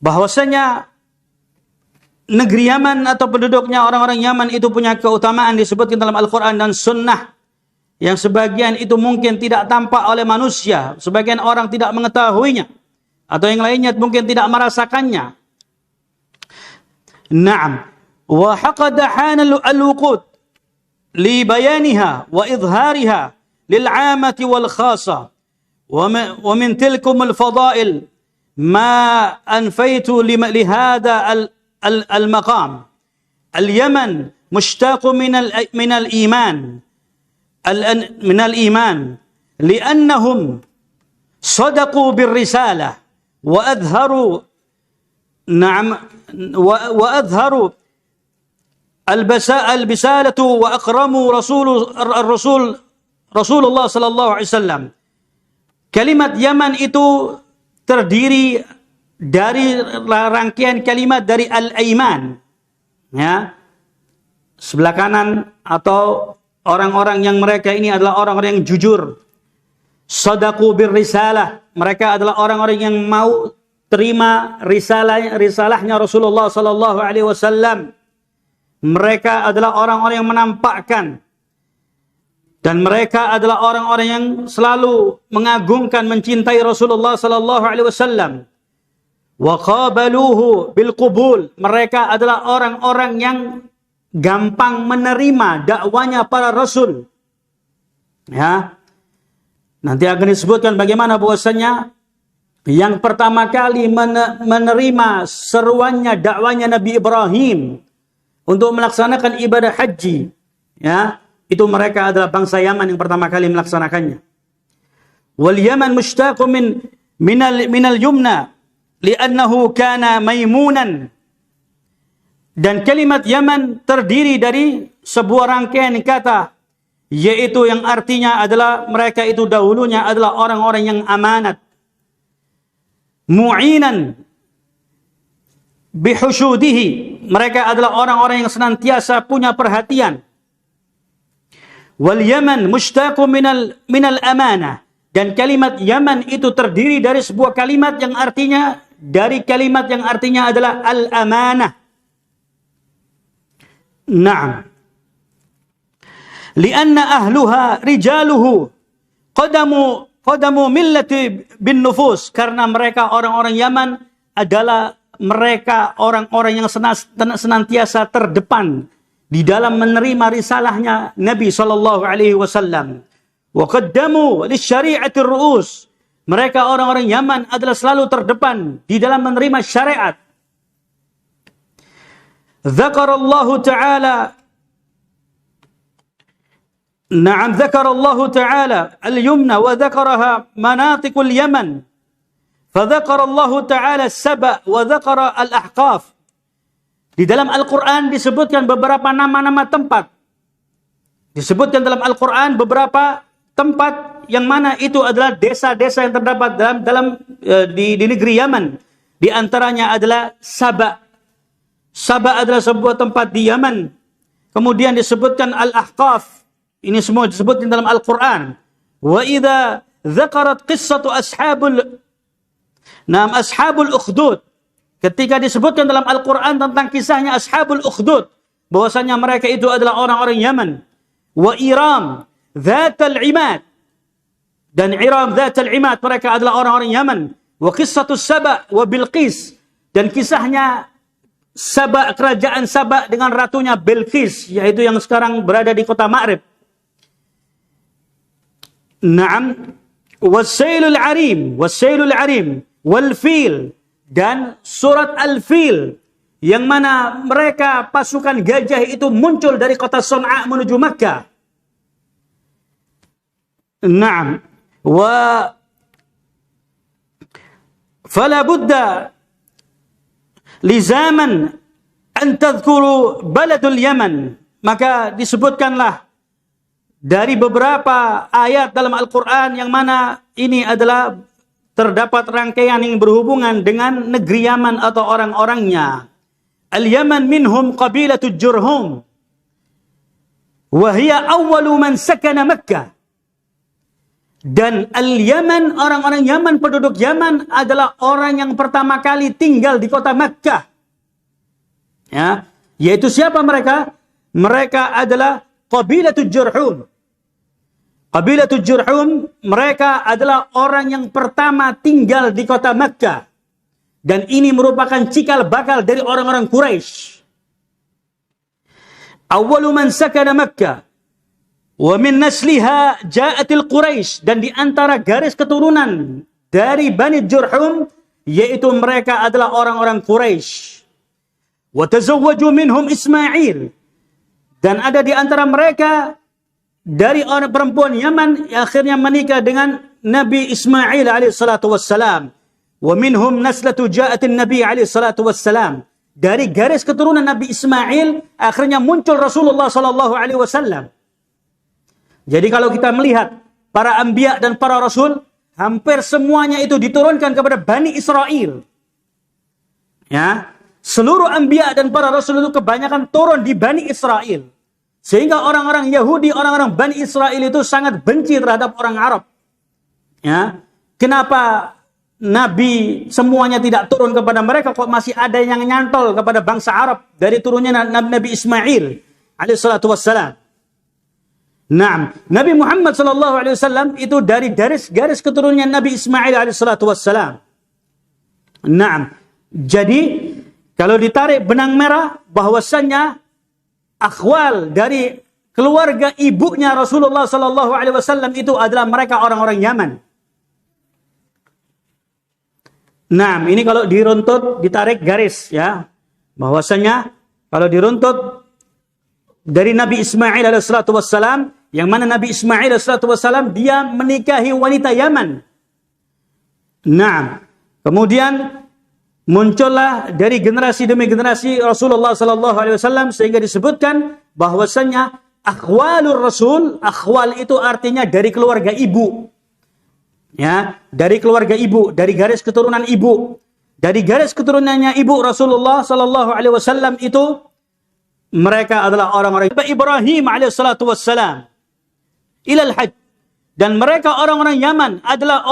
bahwasanya negeri Yaman atau penduduknya orang-orang Yaman itu punya keutamaan disebutkan dalam Al-Quran dan Sunnah, yang sebagian itu mungkin tidak tampak oleh manusia, sebagian orang tidak mengetahuinya, atau yang lainnya mungkin tidak merasakannya. Naam, wa haqada hanal al-wuqud li bayaniha wa idhariha lil 'amati wal khassa wa min tilkum al-fadail ma anfaytu li hadha al-maqam. Al-Yaman mushtaq min al-iman من الإيمان لأنهم صدقوا بالرسالة وأظهروا البسالة وأكرموا رسول الله صلى الله عليه وسلم. Kalimat Yaman itu terdiri dari rangkaian kalimat dari al-iman, ya, sebelah kanan, atau orang-orang yang mereka ini adalah orang-orang yang jujur. Sadaqu birrisalah, mereka adalah orang-orang yang mau terima risalahnya Rasulullah sallallahu alaihi wasallam. Mereka adalah orang-orang yang menampakkan, dan mereka adalah orang-orang yang selalu mengagungkan, mencintai Rasulullah sallallahu alaihi wasallam. Wa qabaluhu bil qubul, mereka adalah orang-orang yang gampang menerima dakwanya para rasul. Ya. Nanti akan disebutkan bagaimana bahwasanya yang pertama kali menerima seruannya, dakwanya Nabi Ibrahim untuk melaksanakan ibadah haji, ya, itu mereka adalah bangsa Yaman yang pertama kali melaksanakannya. Wal Yaman mushtaqun min al-yumna li'annahu kana maymunan. Dan kalimat Yaman terdiri dari sebuah rangkaian kata, yaitu yang artinya adalah mereka itu dahulunya adalah orang-orang yang amanat. Mu'inan bihushudihi, mereka adalah orang-orang yang senantiasa punya perhatian. Wal Yaman mushtaqun minal amanah, dan kalimat Yaman itu terdiri dari sebuah kalimat yang artinya adalah al-amanah. Naam. Lianna ahluha rijaluhu qadamu millati bin nufus, karena mereka orang-orang Yaman adalah mereka orang-orang yang senantiasa terdepan di dalam menerima risalahnya Nabi sallallahu alaihi wasallam. Wa qaddamu lisyari'atir ru'us, mereka orang-orang Yaman adalah selalu terdepan di dalam menerima syariat. ذكر الله تعالى اليمنى وذكرها مناطق اليمن فذكر الله تعالى السبأ وذكر الأحقاف. Di dalam Al-Quran disebutkan beberapa nama-nama tempat. Disebutkan dalam Al-Quran beberapa tempat yang mana itu adalah desa-desa yang terdapat di negeri Yaman. Di antaranya adalah Saba. Saba adalah sebuah tempat di Yaman. Kemudian disebutkan Al-Ahqaf. Ini semua disebutkan dalam Al-Quran. Wa idza dzakarat qissatu ashabul ukhdud. Ketika disebutkan dalam Al-Quran tentang kisahnya ashabul ukhdud, bahwasanya mereka itu adalah orang-orang Yaman. Wa Iram dzatal imad. Dan Iram dzatal imad, mereka adalah orang-orang Yaman. Wa qissatu Saba wa Bilqis. Dan kisahnya Saba, kerajaan Saba dengan ratunya Bilqis, yaitu yang sekarang berada di kota Ma'rib. Naam. Wasailul arim, wal fil, dan surat Al-Fil, yang mana mereka pasukan gajah itu muncul dari kota Son'a menuju Makkah. Naam. Wa fala budda lizaman an tadhkuru baladul Yaman, maka disebutkanlah dari beberapa ayat dalam Al-Quran yang mana ini adalah terdapat rangkaian yang berhubungan dengan negeri Yaman atau orang-orangnya. Al-Yaman minhum qabilatul Jurhum wa hiya awwalu man sakana Makkah. Dan Al-Yaman, orang-orang Yaman, penduduk Yaman adalah orang yang pertama kali tinggal di kota Makkah. Ya, yaitu siapa mereka? Mereka adalah Qabilatul Jurhum. Qabilatul Jurhum, mereka adalah orang yang pertama tinggal di kota Makkah. Dan ini merupakan cikal bakal dari orang-orang Quraisy. Awwalu man sakana Makkah. Wa min nasliha ja'atil Quraisy, dan di antara garis keturunan dari Bani Jurhum yaitu mereka adalah orang-orang Quraisy. Wa tazawwaju minhum Ismail, dan ada di antara mereka dari orang perempuan Yaman yang akhirnya menikah dengan Nabi Ismail alaihi salatu wassalam. Wa minhum naslatu ja'atin Nabi alaihi salatu wassalam. Dari garis keturunan Nabi Ismail akhirnya muncul Rasulullah sallallahu alaihi wasallam. Jadi kalau kita melihat para anbiya dan para rasul, hampir semuanya itu diturunkan kepada Bani Israel. Ya, seluruh anbiya dan para rasul itu kebanyakan turun di Bani Israel. Sehingga orang-orang Yahudi, orang-orang Bani Israel itu sangat benci terhadap orang Arab. Ya, kenapa Nabi semuanya tidak turun kepada mereka, kok masih ada yang nyantol kepada bangsa Arab dari turunnya Nabi Ismail alaihissalatu wassalam. Nah, Nabi Muhammad sallallahu alaihi wasallam itu dari garis keturunan Nabi Ismail alaihissalatu wassalam. Nah, jadi kalau ditarik benang merah bahwasannya akhwal dari keluarga ibunya Rasulullah sallallahu alaihi wasallam itu adalah mereka orang-orang Yaman. Nah, ini kalau diruntut, ditarik garis ya, bahwasanya kalau diruntut dari Nabi Ismail alaihissalatu wassalam, yang mana Nabi Ismail alaihissalam dia menikahi wanita Yaman. Nah, kemudian muncullah dari generasi demi generasi Rasulullah sallallahu alaihi wasallam sehingga disebutkan bahwasanya akhwalur Rasul, akhwal itu artinya dari keluarga ibu. Ya, dari keluarga ibu, dari garis keturunan ibu. Dari garis keturunannya ibu Rasulullah sallallahu alaihi wasallam itu mereka adalah orang-orang Ibrahim alaihissalatu wassalam ilal hajj, dan mereka orang-orang Yaman adalah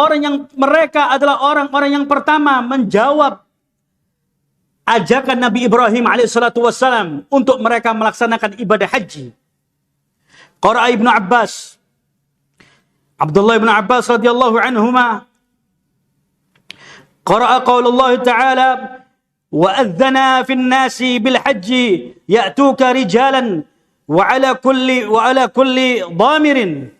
orang-orang yang pertama menjawab ajakan Nabi Ibrahim alaihissalatu wassalam untuk mereka melaksanakan ibadah haji. Qara'a Ibnu Abbas, Abdullah Ibn Abbas radhiyallahu anhuma, qara'a qaulullah ta'ala wa adzana fin nasi bil hajji ya'tuka rijalan wa ala kulli dhamirin.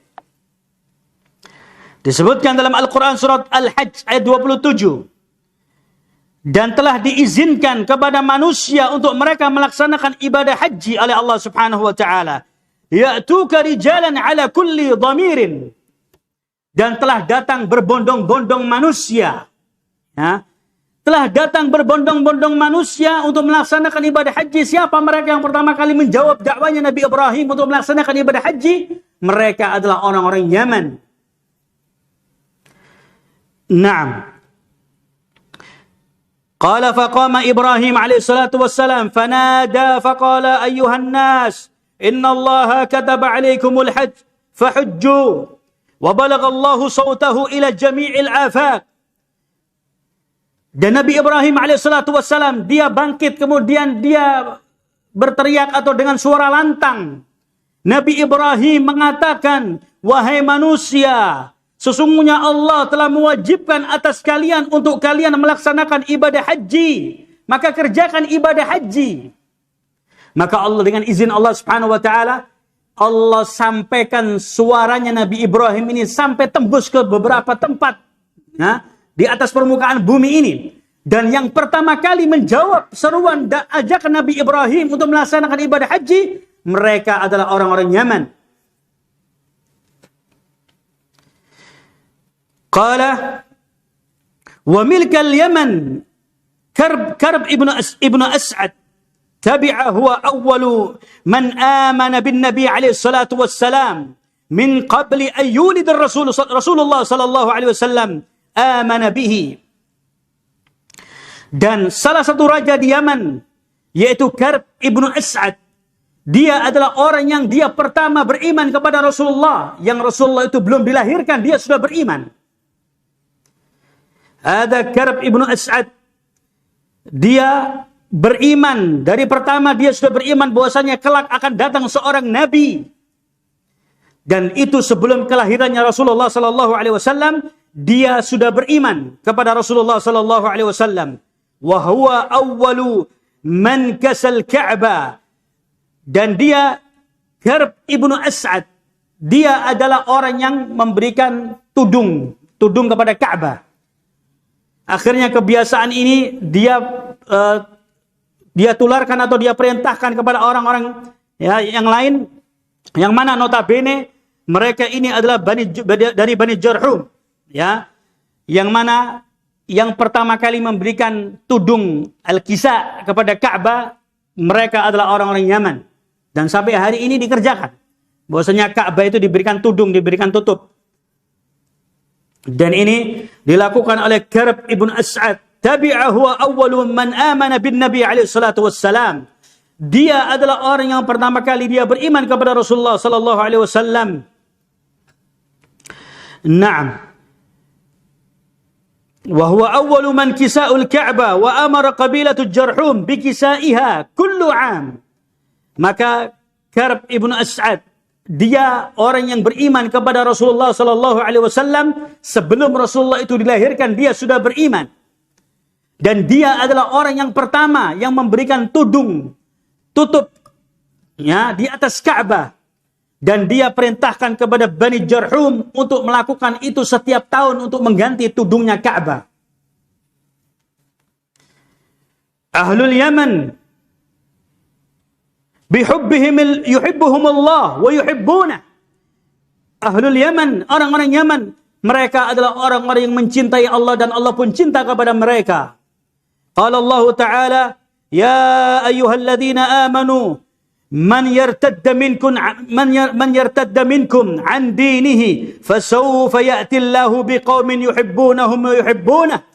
Disebutkan dalam Al-Quran surat Al-Hajj ayat 27. Dan telah diizinkan kepada manusia untuk mereka melaksanakan ibadah haji oleh Allah subhanahu wa ta'ala. Ya'tuka rijalan ala kulli dhamirin. Dan telah datang berbondong-bondong manusia. Ya. Telah datang berbondong-bondong manusia untuk melaksanakan ibadah haji. Siapa mereka yang pertama kali menjawab dakwanya Nabi Ibrahim untuk melaksanakan ibadah haji? Mereka adalah orang-orang Yaman. Naam. Qala faqama Ibrahim alaihi salatu wassalam fanada faqala ayyuhan nas inna Allaha kataba alaikumul hajj fahujju wa balagha Allahu sawtahu ila jami'il afaq. Dan Nabi Ibrahim alaihissalatu wassalam dia bangkit kemudian dia berteriak atau dengan suara lantang. Nabi Ibrahim mengatakan, wahai manusia, sesungguhnya Allah telah mewajibkan atas kalian untuk kalian melaksanakan ibadah haji. Maka kerjakan ibadah haji. Maka Allah dengan izin Allah subhanahu wa ta'ala, Allah sampaikan suaranya Nabi Ibrahim ini sampai tembus ke beberapa tempat. Nah, di atas permukaan bumi ini. Dan yang pertama kali menjawab seruan dan ajakan Nabi Ibrahim untuk melaksanakan ibadah haji, mereka adalah orang-orang Yaman. Qala wa milkal Yaman Karb ibnu As'ad tabi'a huwa awwalu man amana bin Nabi alaihi salatu wassalam min qabli an yulid Rasulullah sallallahu alaihi wasallam amana bihi. Dan salah satu raja di Yaman yaitu Karb ibnu As'ad, Dia adalah orang yang dia pertama beriman kepada Rasulullah. Yang Rasulullah itu belum dilahirkan, dia sudah beriman. Ada Karb ibnu As'ad. Dia beriman. Dari pertama dia sudah beriman bahwasanya kelak akan datang seorang nabi. Dan itu sebelum kelahirannya Rasulullah sallallahu alaihi wasallam, dia sudah beriman kepada Rasulullah sallallahu alaihi wasallam. Wa huwa awwalu man kasal Ka'bah. Dan dia Karb ibnu As'ad, dia adalah orang yang memberikan tudung kepada Ka'bah. Akhirnya kebiasaan ini dia tularkan atau dia perintahkan kepada orang-orang ya yang lain, yang mana notabene mereka ini adalah dari Bani Jarhum, ya, yang mana yang pertama kali memberikan tudung al-kisa kepada Ka'bah mereka adalah orang-orang Yaman, dan sampai hari ini dikerjakan bahwasanya Ka'bah itu diberikan tudung, diberikan tutup. Dan ini dilakukan oleh Karb ibn As'ad. Tabi'ahu wa awwalu man amana bin Nabi alaihi salatu wassalam. Dia adalah orang yang pertama kali dia beriman kepada Rasulullah sallallahu alaihi wasallam. Naam. Wa huwa awwalu man kisa'ul Ka'bah wa amara qabilatu Jarhum bi kisa'iha kullu 'am. Maka Karb ibn As'ad, dia orang yang beriman kepada Rasulullah sallallahu alaihi wasallam sebelum Rasulullah itu dilahirkan, dia sudah beriman. Dan dia adalah orang yang pertama yang memberikan tudung tutup ya di atas Ka'bah. Dan dia perintahkan kepada Bani Jarhum untuk melakukan itu setiap tahun untuk mengganti tudungnya Ka'bah. Ahlul Yaman bihubbihim yuhibbuhum Allah wa yuhibbuna. Ahlul Yaman, orang-orang Yaman, mereka adalah orang-orang yang mencintai Allah dan Allah pun cinta kepada mereka. Qala Allah Ta'ala, ya ayyuhalladzina amanu man yartadda minkum an dinihi fasawfa ya'ti Allahu biqaumin yuhibbunahum wa yuhibbunah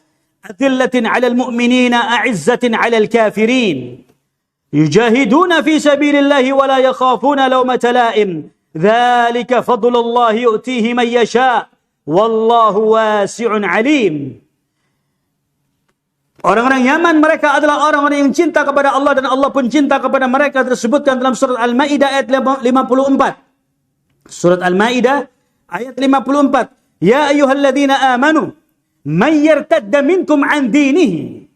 adillatin 'alal mu'minina a'izzatin 'alal kafirin. يجاهدون في سبيل الله ولا يخافون لومة لائم ذلك فضل الله يؤتيه من يشاء والله واسع عليم. Orang-orang Yaman mereka adalah orang-orang yang cinta kepada Allah dan Allah pun cinta kepada mereka, tersebutkan dalam surat Al-Maidah ayat 54. Surat Al-Maidah ayat 54. Ya ayyuhalladzina amanu man yartadda minkum an dinihi.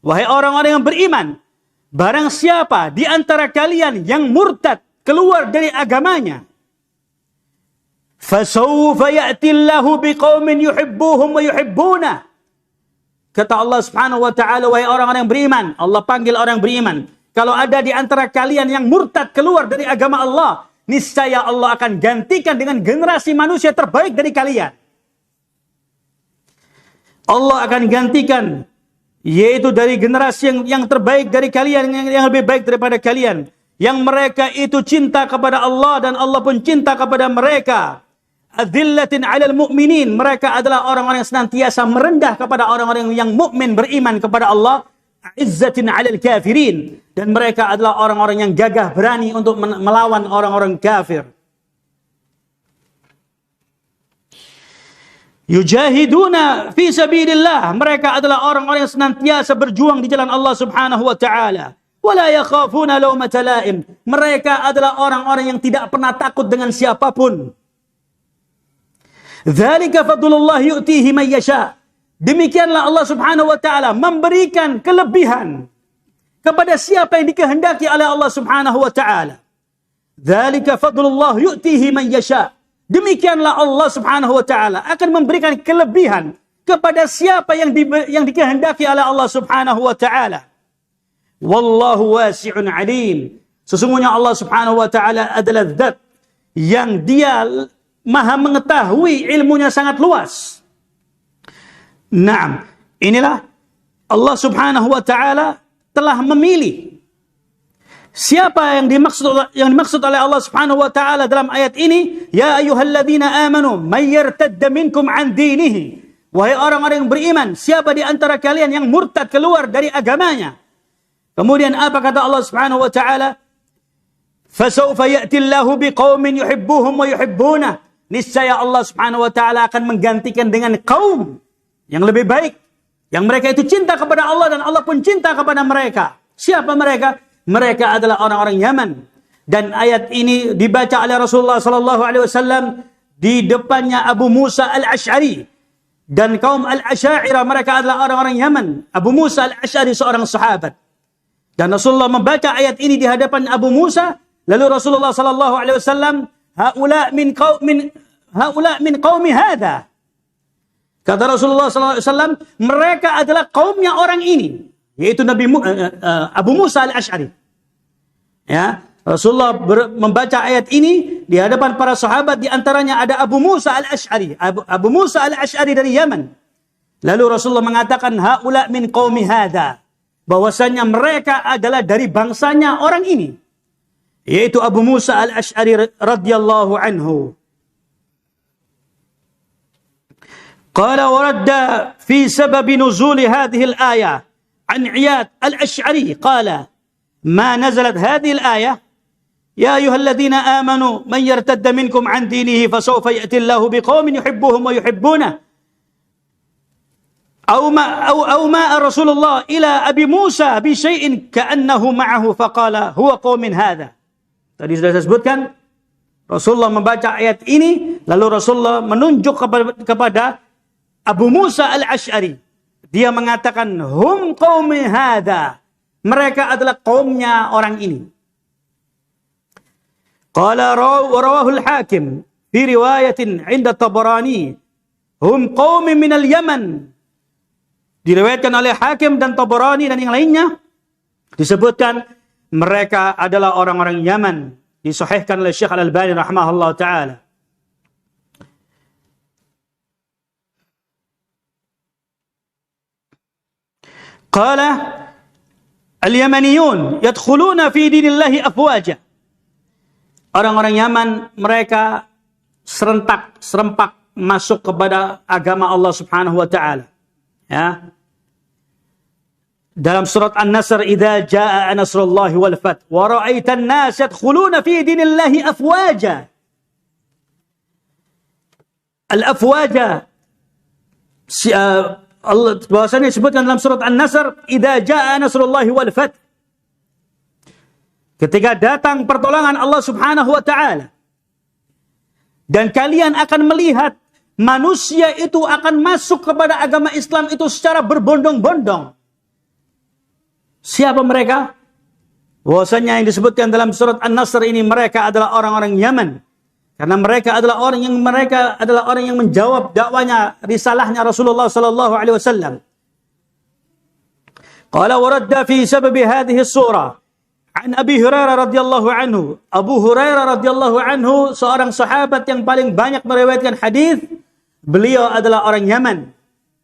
Wahai orang-orang yang beriman, barang siapa di antara kalian yang murtad keluar dari agamanya, fasawfa ya'ti Allahu biqaumin yuhibbuhum wa yuhibbuna. Kata Allah Subhanahu wa taala, wahai orang-orang yang beriman, Allah panggil orang beriman, kalau ada di antara kalian yang murtad keluar dari agama Allah, niscaya Allah akan gantikan dengan generasi manusia terbaik dari kalian. Allah akan gantikan, yaitu dari generasi yang terbaik dari kalian, yang lebih baik daripada kalian, yang mereka itu cinta kepada Allah dan Allah pun cinta kepada mereka. Adzillatin 'alal mu'minin, mereka adalah orang-orang yang senantiasa merendah kepada orang-orang yang mukmin beriman kepada Allah. Izzatin 'alal kafirin, dan mereka adalah orang-orang yang gagah berani untuk melawan orang-orang kafir. Yujahiduna fi sabilillah, mereka adalah orang-orang yang senantiasa berjuang di jalan Allah Subhanahu wa taala. Wala yakhafuna lawmata la'im, mereka adalah orang-orang yang tidak pernah takut dengan siapapun. Dzalika fadlullah yu'tihi man yasha. Demikianlah Allah Subhanahu wa taala memberikan kelebihan kepada siapa yang dikehendaki oleh Allah Subhanahu wa taala. Dzalika fadlullah yu'tihi man yasha. Demikianlah Allah Subhanahu wa taala akan memberikan kelebihan kepada siapa yang dikehendaki oleh Allah Subhanahu wa taala. Wallahu wasi'un alim. Sesungguhnya Allah Subhanahu wa taala adalah zat yang dia maha mengetahui, ilmunya sangat luas. Naam, inilah Allah Subhanahu wa taala telah memilih siapa yang dimaksud oleh Allah Subhanahu wa taala dalam ayat ini. Ya ayyuhalladzina amanu may yartadda minkum an dinihi. Wahai orang-orang yang beriman, siapa di antara kalian yang murtad keluar dari agamanya. Kemudian apa kata Allah Subhanahu wa taala? Fasawfa ya'ti Allahu biqaumin yuhibbuhum wa yuhibbunah. Niscaya Allah Subhanahu wa taala akan menggantikan dengan kaum yang lebih baik, yang mereka itu cinta kepada Allah dan Allah pun cinta kepada mereka. Siapa mereka? Mereka adalah orang-orang Yaman. Dan ayat ini dibaca oleh Rasulullah sallallahu alaihi wasallam di depannya Abu Musa al-Asy'ari. Dan kaum al-Asy'ariyah mereka adalah orang-orang Yaman. Abu Musa al-Asy'ari seorang sahabat. Dan Rasulullah membaca ayat ini di hadapan Abu Musa. Lalu Rasulullah sallallahu alaihi wasallam, haula min qaumi hadha. Kata Rasulullah sallallahu alaihi wasallam, mereka adalah kaumnya orang ini, yaitu Abu Musa al-Asy'ari. Ya, Rasulullah membaca ayat ini di hadapan para sahabat, di antaranya ada Abu Musa al-Asy'ari. Abu Musa al-Asy'ari dari Yaman. Lalu Rasulullah mengatakan haula min qaumi hadha, bahwasanya mereka adalah dari bangsanya orang ini, yaitu Abu Musa al-Asy'ari radhiyallahu anhu. Qala waradda fi sabab nuzul hadhihi al-ayah an Iyad al-Asy'ari qala ma nazalat hadhihi al-ayah ya ayyuhalladhina amanu man yartadda minkum an dinihi fasawfa ya'ti Allahu biqaumin yuhibbuhum wa yuhibbunah aw ma Rasulullah ila Abi Musa bi syai'in ka'annahu ma'ahu faqala huwa qaumin hadha. Tadi sudah saya sebutkan, Rasulullah membaca ayat ini, lalu Rasulullah menunjuk kepada Abu Musa al-Asy'ari. Dia mengatakan, hum qaumi hadha. Mereka adalah kaumnya orang ini. Qala rawahu al-Hakim fi riwayatin 'inda Tabarani, hum qaumi minal Yaman. Diriwayatkan oleh Hakim dan Tabarani dan yang lainnya, disebutkan mereka adalah orang-orang Yaman. Disahihkan oleh Syekh Al-Albani rahimahullah ta'ala. Qala al-Yamaniyun yadkhuluna fi dinillahi afwaja. Orang-orang Yaman mereka serempak masuk kepada agama Allah Subhanahu wa taala. Ya. Dalam surat An-Nasr, idza jaa nasrullahi wal fath wa ra'aitan nas yadkhuluna fi dinillahi afwaja. Al-afwaja Allah bahwasanya disebutkan dalam surat An-Nasr, idza jaa nasrullahi wal fath. Ketika datang pertolongan Allah Subhanahu wa taala. Dan kalian akan melihat manusia itu akan masuk kepada agama Islam itu secara berbondong-bondong. Siapa mereka? Bahwasanya yang disebutkan dalam surat An-Nasr ini, mereka adalah orang-orang Yaman. Karena mereka adalah orang yang menjawab dakwanya, risalahnya Rasulullah sallallahu alaihi wasallam. Qala waradda fi sabab hadhihi as-surah an Abi Hurairah radhiyallahu anhu. Abu Hurairah radhiyallahu anhu seorang sahabat yang paling banyak meriwayatkan hadis. Beliau adalah orang Yaman.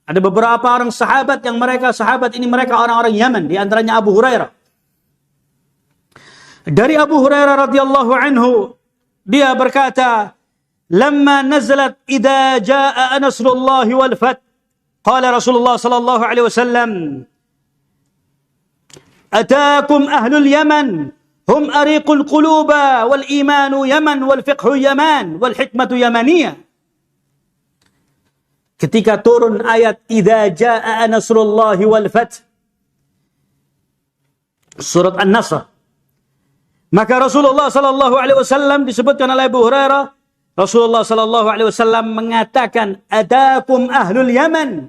Ada beberapa orang sahabat yang mereka orang-orang Yaman, di antaranya Abu Hurairah. Dari Abu Hurairah radhiyallahu anhu, dia berkata, "Lamma nazalat idza jaa nasrullahi wal fath." Qala Rasulullah sallallahu alaihi wasallam, "Ataakum ahlul Yaman, hum ariqul quluba wal imanu Yaman wal fiqhu Yaman wal hikmatu Yamaniyah." Ketika turun ayat idza jaa nasrullahi wal fath, surat An-Nasr, maka Rasulullah sallallahu alaihi wasallam, disebutkan oleh Abu Hurairah, Rasulullah sallallahu alaihi wasallam mengatakan, "Atakum ahlul Yaman."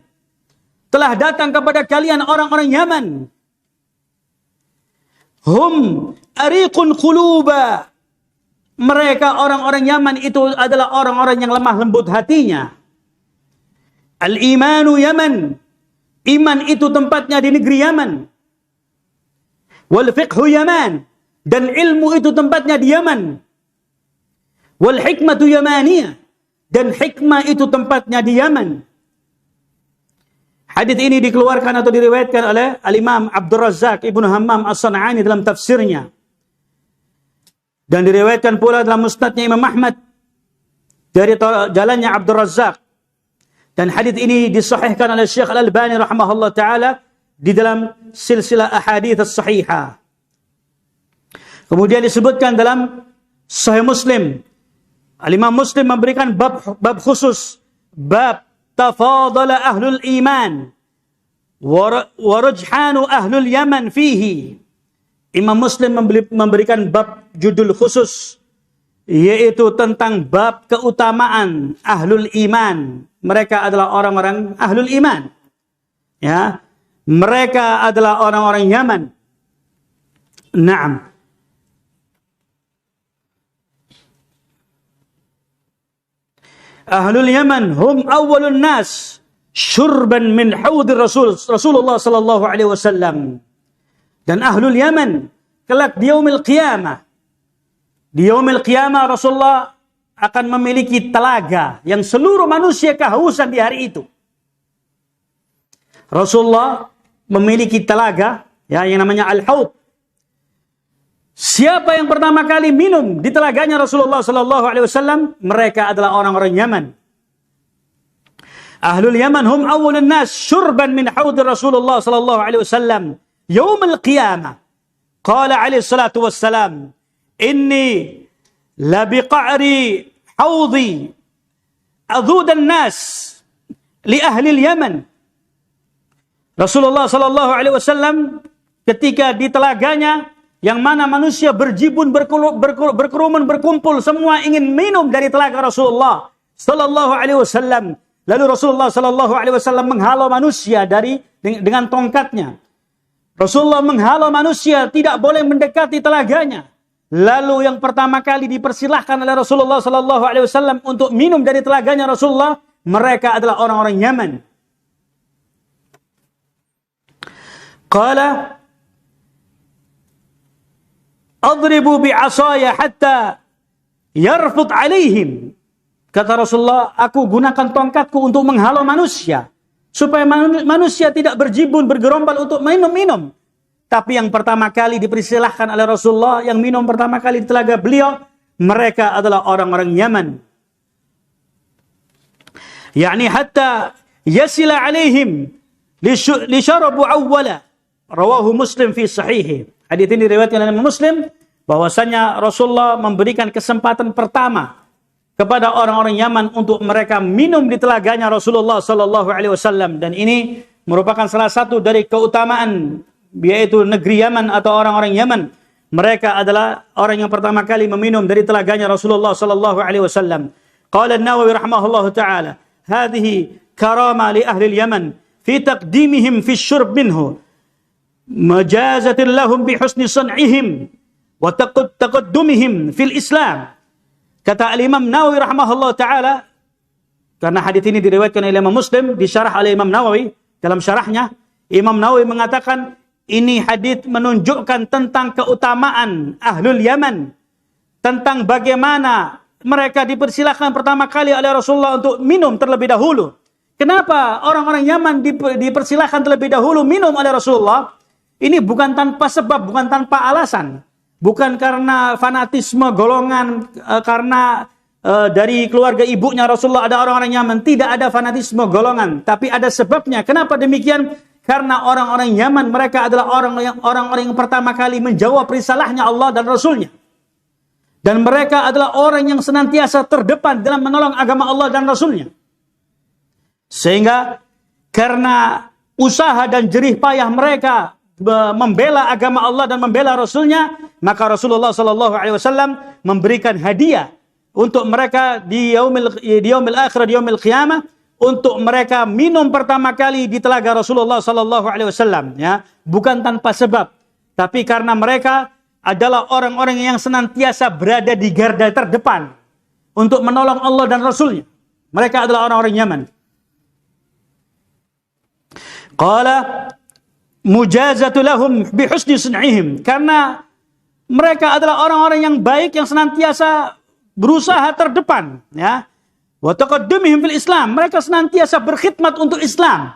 Telah datang kepada kalian orang-orang Yaman. Hum ariqun quluba. Mereka orang-orang Yaman itu adalah orang-orang yang lemah lembut hatinya. Al-imanu Yaman. Iman itu tempatnya di negeri Yaman. Wal fiqhu Yaman. Dan ilmu itu tempatnya di Yaman. Wal hikmatu Yamaniyah. Dan hikmah itu tempatnya di Yaman. Hadis ini dikeluarkan atau diriwayatkan oleh Al-Imam Abdul Razzaq Ibnu Hammam As-San'ani dalam tafsirnya. Dan diriwayatkan pula dalam musnadnya Imam Ahmad dari jalannya Abdul Razzaq. Dan hadis ini disahihkan oleh Syekh Al-Albani rahimahullah ta'ala di dalam silsilah ahadits as-sahihah. Kemudian disebutkan dalam Sahih Muslim, Al-Imam Muslim memberikan bab khusus, bab tafadala ahlul iman wa rujhanu ahlul yaman fihi. Imam Muslim memberikan bab judul khusus, yaitu tentang bab keutamaan ahlul iman. Mereka adalah orang-orang ahlul iman. Ya, mereka adalah orang-orang Yaman. Naam. Ahlul Yaman hum awwalun nas syurban min haudir Rasulullah sallallahu alaihi wasallam. Dan ahlul Yaman kelak di yaumil qiyamah. Di yaumil qiyamah Rasulullah akan memiliki telaga yang seluruh manusia kehausan di hari itu. Rasulullah memiliki telaga ya yang namanya Al-Haud. Siapa yang pertama kali minum di telaganya Rasulullah sallallahu alaihi wasallam, mereka adalah orang-orang Yaman. Ahlul Yaman hum awwalun nas syurban min haud Rasulullah sallallahu alaihi wasallam yaum al-qiyamah. Qala alaihi salatu wassalam, inni la biqa'ri haudi adud an-nas li ahli al-Yaman. Rasulullah sallallahu alaihi wasallam ketika di telaganya yang mana manusia berjibun, berkerumun, berkumpul, semua ingin minum dari telaga Rasulullah sallallahu alaihi wasallam. Lalu Rasulullah sallallahu alaihi wasallam menghalau manusia dengan tongkatnya. Rasulullah menghalau manusia tidak boleh mendekati telaganya. Lalu yang pertama kali dipersilahkan oleh Rasulullah sallallahu alaihi wasallam untuk minum dari telaganya Rasulullah, mereka adalah orang-orang Yaman. Qala adribu bi'asaya hatta yarfut alaihim. Kata Rasulullah, aku gunakan tongkatku untuk menghalau manusia supaya manusia tidak berjibun, bergerombal untuk minum-minum. Tapi yang pertama kali dipersilahkan oleh Rasulullah, yang minum pertama kali di telaga beliau, mereka adalah orang-orang Yaman. Yani hatta yasila alaihim li syarabu awwala. Rawahu Muslim fi sahihi. Hadis ini diriwayatkan oleh Muslim bahwasanya Rasulullah memberikan kesempatan pertama kepada orang-orang Yaman untuk mereka minum di telaganya Rasulullah sallallahu alaihi wasallam, dan ini merupakan salah satu dari keutamaan yaitu negeri Yaman atau orang-orang Yaman. Mereka adalah orang yang pertama kali meminum dari telaganya Rasulullah sallallahu alaihi wasallam. Qala An-Nawawi rahimahullahu taala, hadhihi karama li ahli al-Yaman fi taqdimihim fi syurb minhu. Majazatin lahum bi husni sun'ihim wa taqaddumihim fil Islam. Kata Al-Imam Nawawi rahimahullah ta'ala, karena hadis ini diriwayatkan oleh Imam Muslim, disyarah oleh Imam Nawawi dalam syarahnya, Imam Nawawi mengatakan ini hadis menunjukkan tentang keutamaan ahlul Yaman, tentang bagaimana mereka dipersilahkan pertama kali oleh Rasulullah untuk minum terlebih dahulu. Kenapa orang-orang Yaman dipersilahkan terlebih dahulu minum oleh Rasulullah? Ini bukan tanpa sebab, bukan tanpa alasan. Bukan karena fanatisme golongan, karena dari keluarga ibunya Rasulullah ada orang-orang Yaman. Tidak ada fanatisme golongan, tapi ada sebabnya. Kenapa demikian? Karena orang-orang Yaman mereka adalah orang-orang yang pertama kali menjawab risalahnya Allah dan Rasulnya. Dan mereka adalah orang yang senantiasa terdepan dalam menolong agama Allah dan Rasulnya. Sehingga karena usaha dan jerih payah mereka membela agama Allah dan membela Rasulnya, maka Rasulullah sallallahu alaihi wasallam memberikan hadiah untuk mereka di yaumil akhir, di yaumil qiyamah, untuk mereka minum pertama kali di telaga Rasulullah sallallahu alaihi wasallam, ya, bukan tanpa sebab, tapi karena mereka adalah orang-orang yang senantiasa berada di garda terdepan untuk menolong Allah dan Rasulnya. Mereka adalah orang-orang Yaman. Qala mujazatu lahum bihusni sun'ihim, karena mereka adalah orang-orang yang baik yang senantiasa berusaha terdepan, ya. Wa taqaddumihim fil Islam, mereka senantiasa berkhidmat untuk Islam,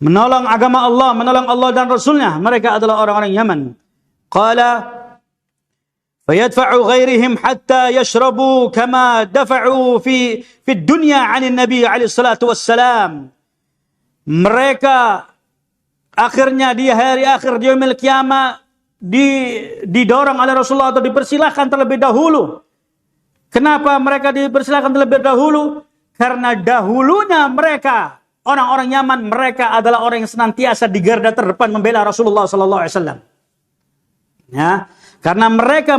menolong agama Allah, menolong Allah dan Rasulnya. Mereka adalah orang-orang Yaman. Qala fayadfa'u ghairihim hatta yashrabu kama dafa'u fi dunya 'anil nabi alaihi salatu wassalam. Mereka akhirnya di hari akhir di yaumil qiyamah didorong oleh Rasulullah atau dipersilahkan terlebih dahulu. Kenapa mereka dipersilahkan terlebih dahulu? Karena dahulunya mereka, orang-orang Yaman, mereka adalah orang yang senantiasa di garda terdepan membela Rasulullah sallallahu alaihi wasallam. Ya, karena mereka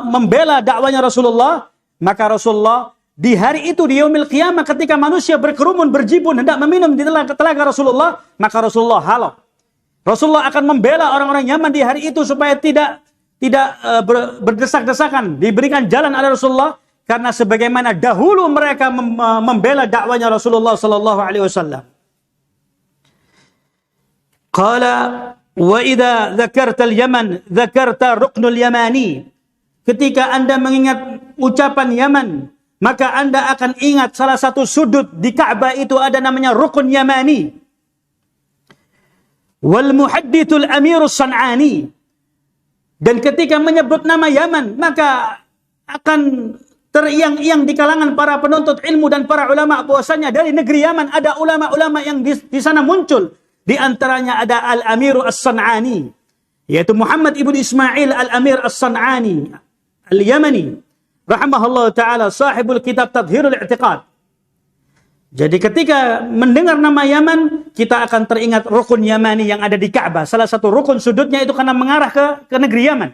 membela dakwanya Rasulullah, maka Rasulullah di hari itu, di yaumil qiyamah, ketika manusia berkerumun, berjibun, hendak meminum di telaga Rasulullah, maka Rasulullah halau. Rasulullah akan membela orang-orang Yaman di hari itu supaya tidak berdesak-desakan, diberikan jalan oleh Rasulullah, karena sebagaimana dahulu mereka membela dakwanya Rasulullah sallallahu alaihi wasallam. Qala wa idza dzakarta al-Yaman dzakarta ruknul yamani. Ketika Anda mengingat ucapan Yaman, maka Anda akan ingat salah satu sudut di Ka'bah itu ada namanya rukun Yamani. Wal muhaddithul amirus San'ani. Dan ketika menyebut nama Yaman, maka akan teriang-iang di kalangan para penuntut ilmu dan para ulama bahwasanya dari negeri Yaman ada ulama-ulama yang di sana muncul. Di antaranya ada Al-Amiru As-San'ani, yaitu Muhammad ibn Ismail Al-Amir As-San'ani Al-Yamani rahimahullah ta'ala, sahibul kitab Tadhhirul I'tiqad. Jadi ketika mendengar nama Yaman, kita akan teringat rukun Yamani yang ada di Ka'bah. Salah satu rukun sudutnya itu karena mengarah ke negeri Yaman.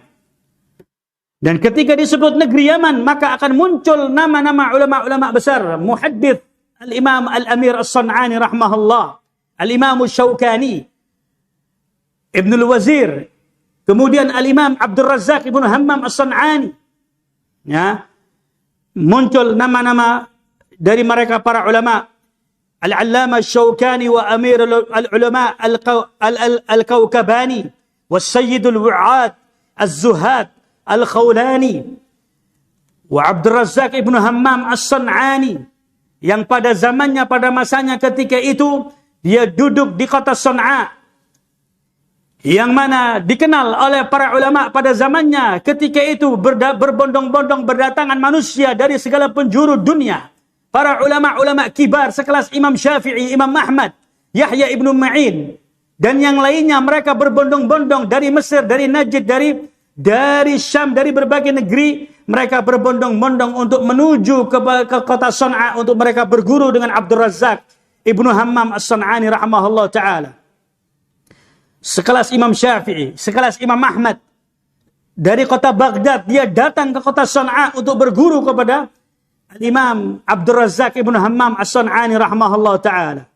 Dan ketika disebut negeri Yaman, maka akan muncul nama-nama ulama-ulama besar. Muhaddits Al-Imam Al-Amir As-San'ani rahimahullah, Al-Imam Syaukani, Ibnul Wazir, kemudian Al-Imam Abdul Razzaq Ibn Hammam As-San'ani. Ya, muncul nama-nama dari mereka para ulama. Al-Allama Syaukani wa Amir al-Ulama Al-Kawkabani wa Sayyidul Wu'ad Az-Zuhad Al-Khawlani wa Abdul Razzaq Ibn Hammam As-San'ani, yang pada zamannya, pada masanya ketika itu dia duduk di kota San'a, yang mana dikenal oleh para ulama pada zamannya. Ketika itu berbondong-bondong berdatangan manusia dari segala penjuru dunia. Para ulama-ulama kibar sekelas Imam Syafi'i, Imam Ahmad, Yahya ibn Ma'in, dan yang lainnya. Mereka berbondong-bondong dari Mesir, dari Najd, dari Syam, dari berbagai negeri. Mereka berbondong-bondong untuk menuju ke kota San'a untuk mereka berguru dengan Abdul Razzaq Ibnu Hammam As-San'ani rahimahullah ta'ala. Sekelas Imam Syafi'i, sekelas Imam Ahmad, dari kota Baghdad, dia datang ke kota San'a untuk berguru kepada Imam Abdul Razzaq Ibn Hammam As-San'ani rahimahullah ta'ala.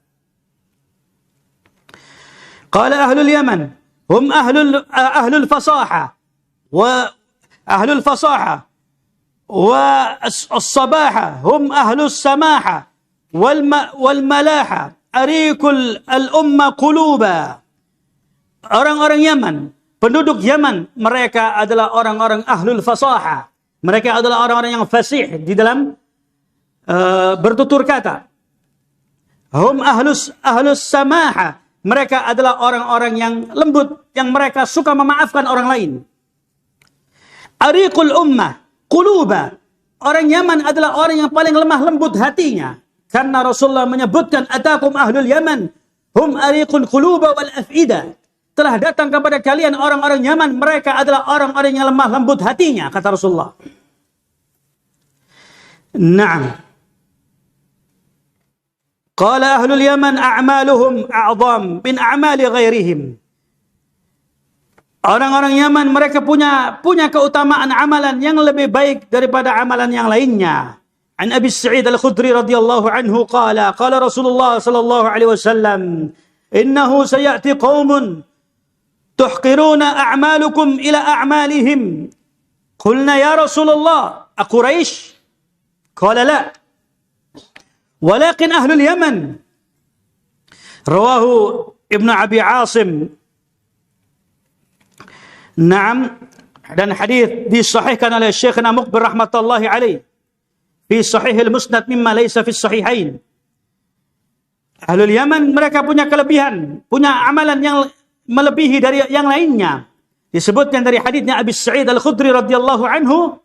Qala ahlul Yaman hum ahlul fasaha wa ahlul fasaha wa as-sabaha hum ahlus samaha wal malaha arikul al-umma quluba. Orang-orang Yaman, penduduk Yaman, mereka adalah orang-orang ahlul fasaha. Mereka adalah orang-orang yang fasih di dalam bertutur kata. Hum ahlus samaha. Mereka adalah orang-orang yang lembut, yang mereka suka memaafkan orang lain. Ariqul ummah quluba. Orang Yaman adalah orang yang paling lemah lembut hatinya. Karena Rasulullah menyebutkan atakum ahlul Yaman hum ariqul quluba wal af'idah. Telah datang kepada kalian orang-orang Yaman, mereka adalah orang-orang yang lemah lembut hatinya, kata Rasulullah. Naam. Qala ahlul Yaman a'maluhum a'zam min a'mali ghairihim. Orang-orang Yaman mereka punya keutamaan amalan yang lebih baik daripada amalan yang lainnya. An Abi Sa'id Al-Khudri radhiyallahu anhu qala Rasulullah sallallahu alaihi wasallam, innahu sayati qaumun tuhqiruna a'malukum ila a'malihim. Qulna ya Rasulullah, Quraish? Qala la. Walakin ahlul Yaman. Rawahu Ibnu Abi Asim. Naam, dan hadis disahihkan oleh Syekhna Muqbil rahmatullahi alaih fi Sahih al-Musnad mimma laysa fi sahihain. Ahlul Yaman mereka punya kelebihan, punya amalan yang melebihi dari yang lainnya. Disebutkan dari hadisnya Abi Sa'id Al-Khudri radhiyallahu anhu,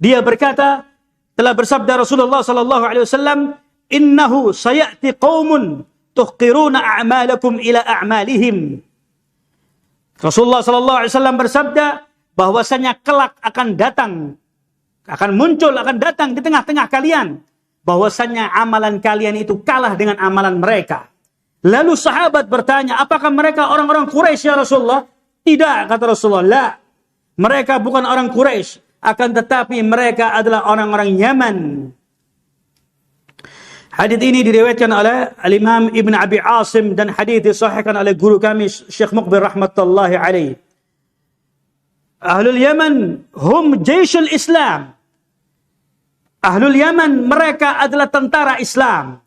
dia berkata, telah bersabda Rasulullah sallallahu alaihi wasallam, innahu sayati qaumun tuhqiruna a'malakum ila a'malihim. Rasulullah sallallahu alaihi wasallam bersabda bahwasanya kelak akan datang, akan muncul, akan datang di tengah-tengah kalian bahwasanya amalan kalian itu kalah dengan amalan mereka. Lalu sahabat bertanya, apakah mereka orang-orang Quraisy ya Rasulullah? Tidak, kata Rasulullah. La. Mereka bukan orang Quraisy, akan tetapi mereka adalah orang-orang Yaman. Hadis ini diriwayatkan oleh Al-Imam Ibn Abi Asim dan hadis disahihkan oleh guru kami Syekh Muqbil rahmatullahi alaih. Ahlul Yaman hum jayshul Islam. Ahlul Yaman mereka adalah tentara Islam.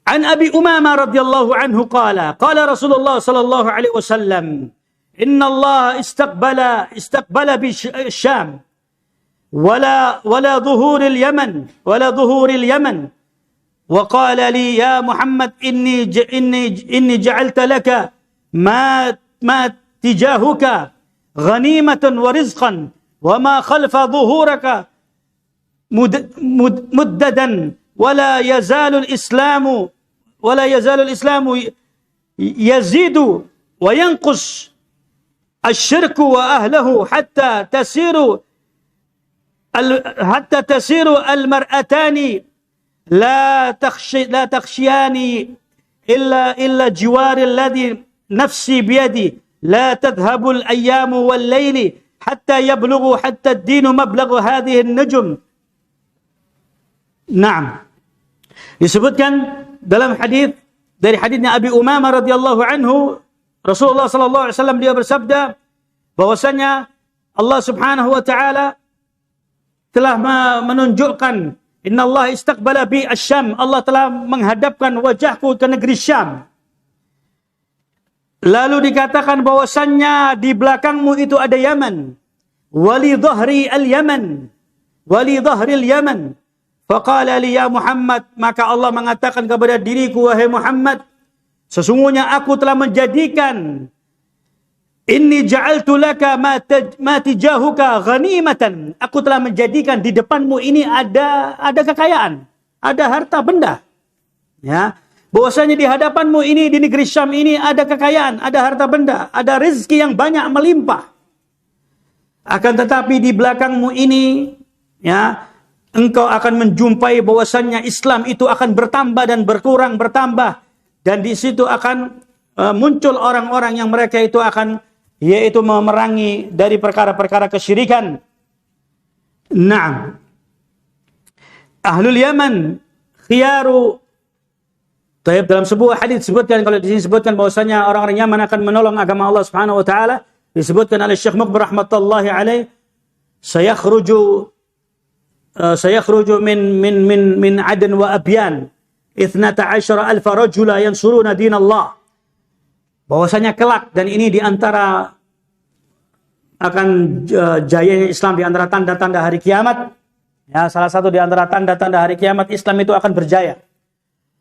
An Abi Umamah radhiyallahu anhu qala Rasulullah sallallahu alaihi wasallam inna Allah istaqbala bi Syam ولا ظهور اليمن وقال لي يا محمد إني جعلت لك ما تجاهك غنيمة ورزقا وما خلف ظهورك مددا ولا يزال الإسلام يزيد وينقص الشرك وأهله حتى تسير المرأتان لا تخشيان إلا جوار الذي نفسي بيدي لا تذهب الأيام والليل حتى الدين مبلغ هذه النجم. Naam. Disebutkan dalam hadis dari hadisnya Abi Umamah radhiyallahu anhu, Rasulullah sallallahu alaihi wasallam dia bersabda bahwasanya Allah Subhanahu wa taala telah menunjukkan innallaha istaqbala bi asy-Syam, Allah telah menghadapkan wajahku ke negeri Syam. Lalu dikatakan bahwasannya di belakangmu itu ada Yaman. Wali dhahri al-Yaman. Faqala li ya Muhammad, maka Allah mengatakan kepada diriku, wahai Muhammad, sesungguhnya aku telah menjadikan inni ja'altu laka ma tijahuka ghanimatan. Aku telah menjadikan di depanmu ini ada kekayaan, ada harta benda. Ya, bahwasanya di hadapanmu ini di negeri Syam ini ada kekayaan, ada harta benda, ada rezeki yang banyak melimpah. Akan tetapi di belakangmu ini, ya, engkau akan menjumpai bahwasannya Islam itu akan bertambah dan bertambah, dan di situ akan muncul orang-orang yang mereka itu akan yaitu memerangi dari perkara-perkara kesyirikan. Naam. Ahlul Yaman khiyaru. Taib, dalam sebuah hadis disebutkan, kalau di sini disebutkan bahwasanya orang-orang Yaman akan menolong agama Allah Subhanahu wa taala, disebutkan oleh Syekh Muqbil rahmatullahi alaih, sayakhruju min Aden wa Abyan 12,000 rajula yansuruna dinallah. Bahwasanya kelak, dan ini diantara akan jayanya Islam, diantara tanda-tanda hari kiamat. Ya, salah satu diantara tanda-tanda hari kiamat Islam itu akan berjaya.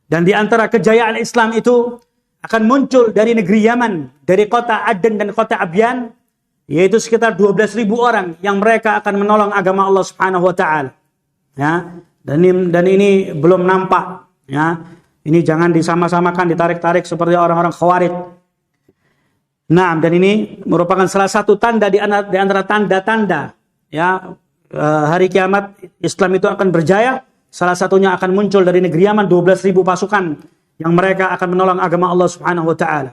Dan diantara kejayaan Islam itu akan muncul dari negeri Yaman, dari kota Aden dan kota Abyan, yaitu sekitar 12.000 orang yang mereka akan menolong agama Allah Subhanahu wa taala. Ya, dan ini belum nampak. Ya, ini jangan disama-samakan, ditarik-tarik seperti orang-orang Khawarij. Nah, dan ini merupakan salah satu tanda di antara tanda-tanda, ya, hari kiamat Islam itu akan berjaya. Salah satunya akan muncul dari negeri Yaman 12.000 pasukan yang mereka akan menolong agama Allah Subhanahu wa taala.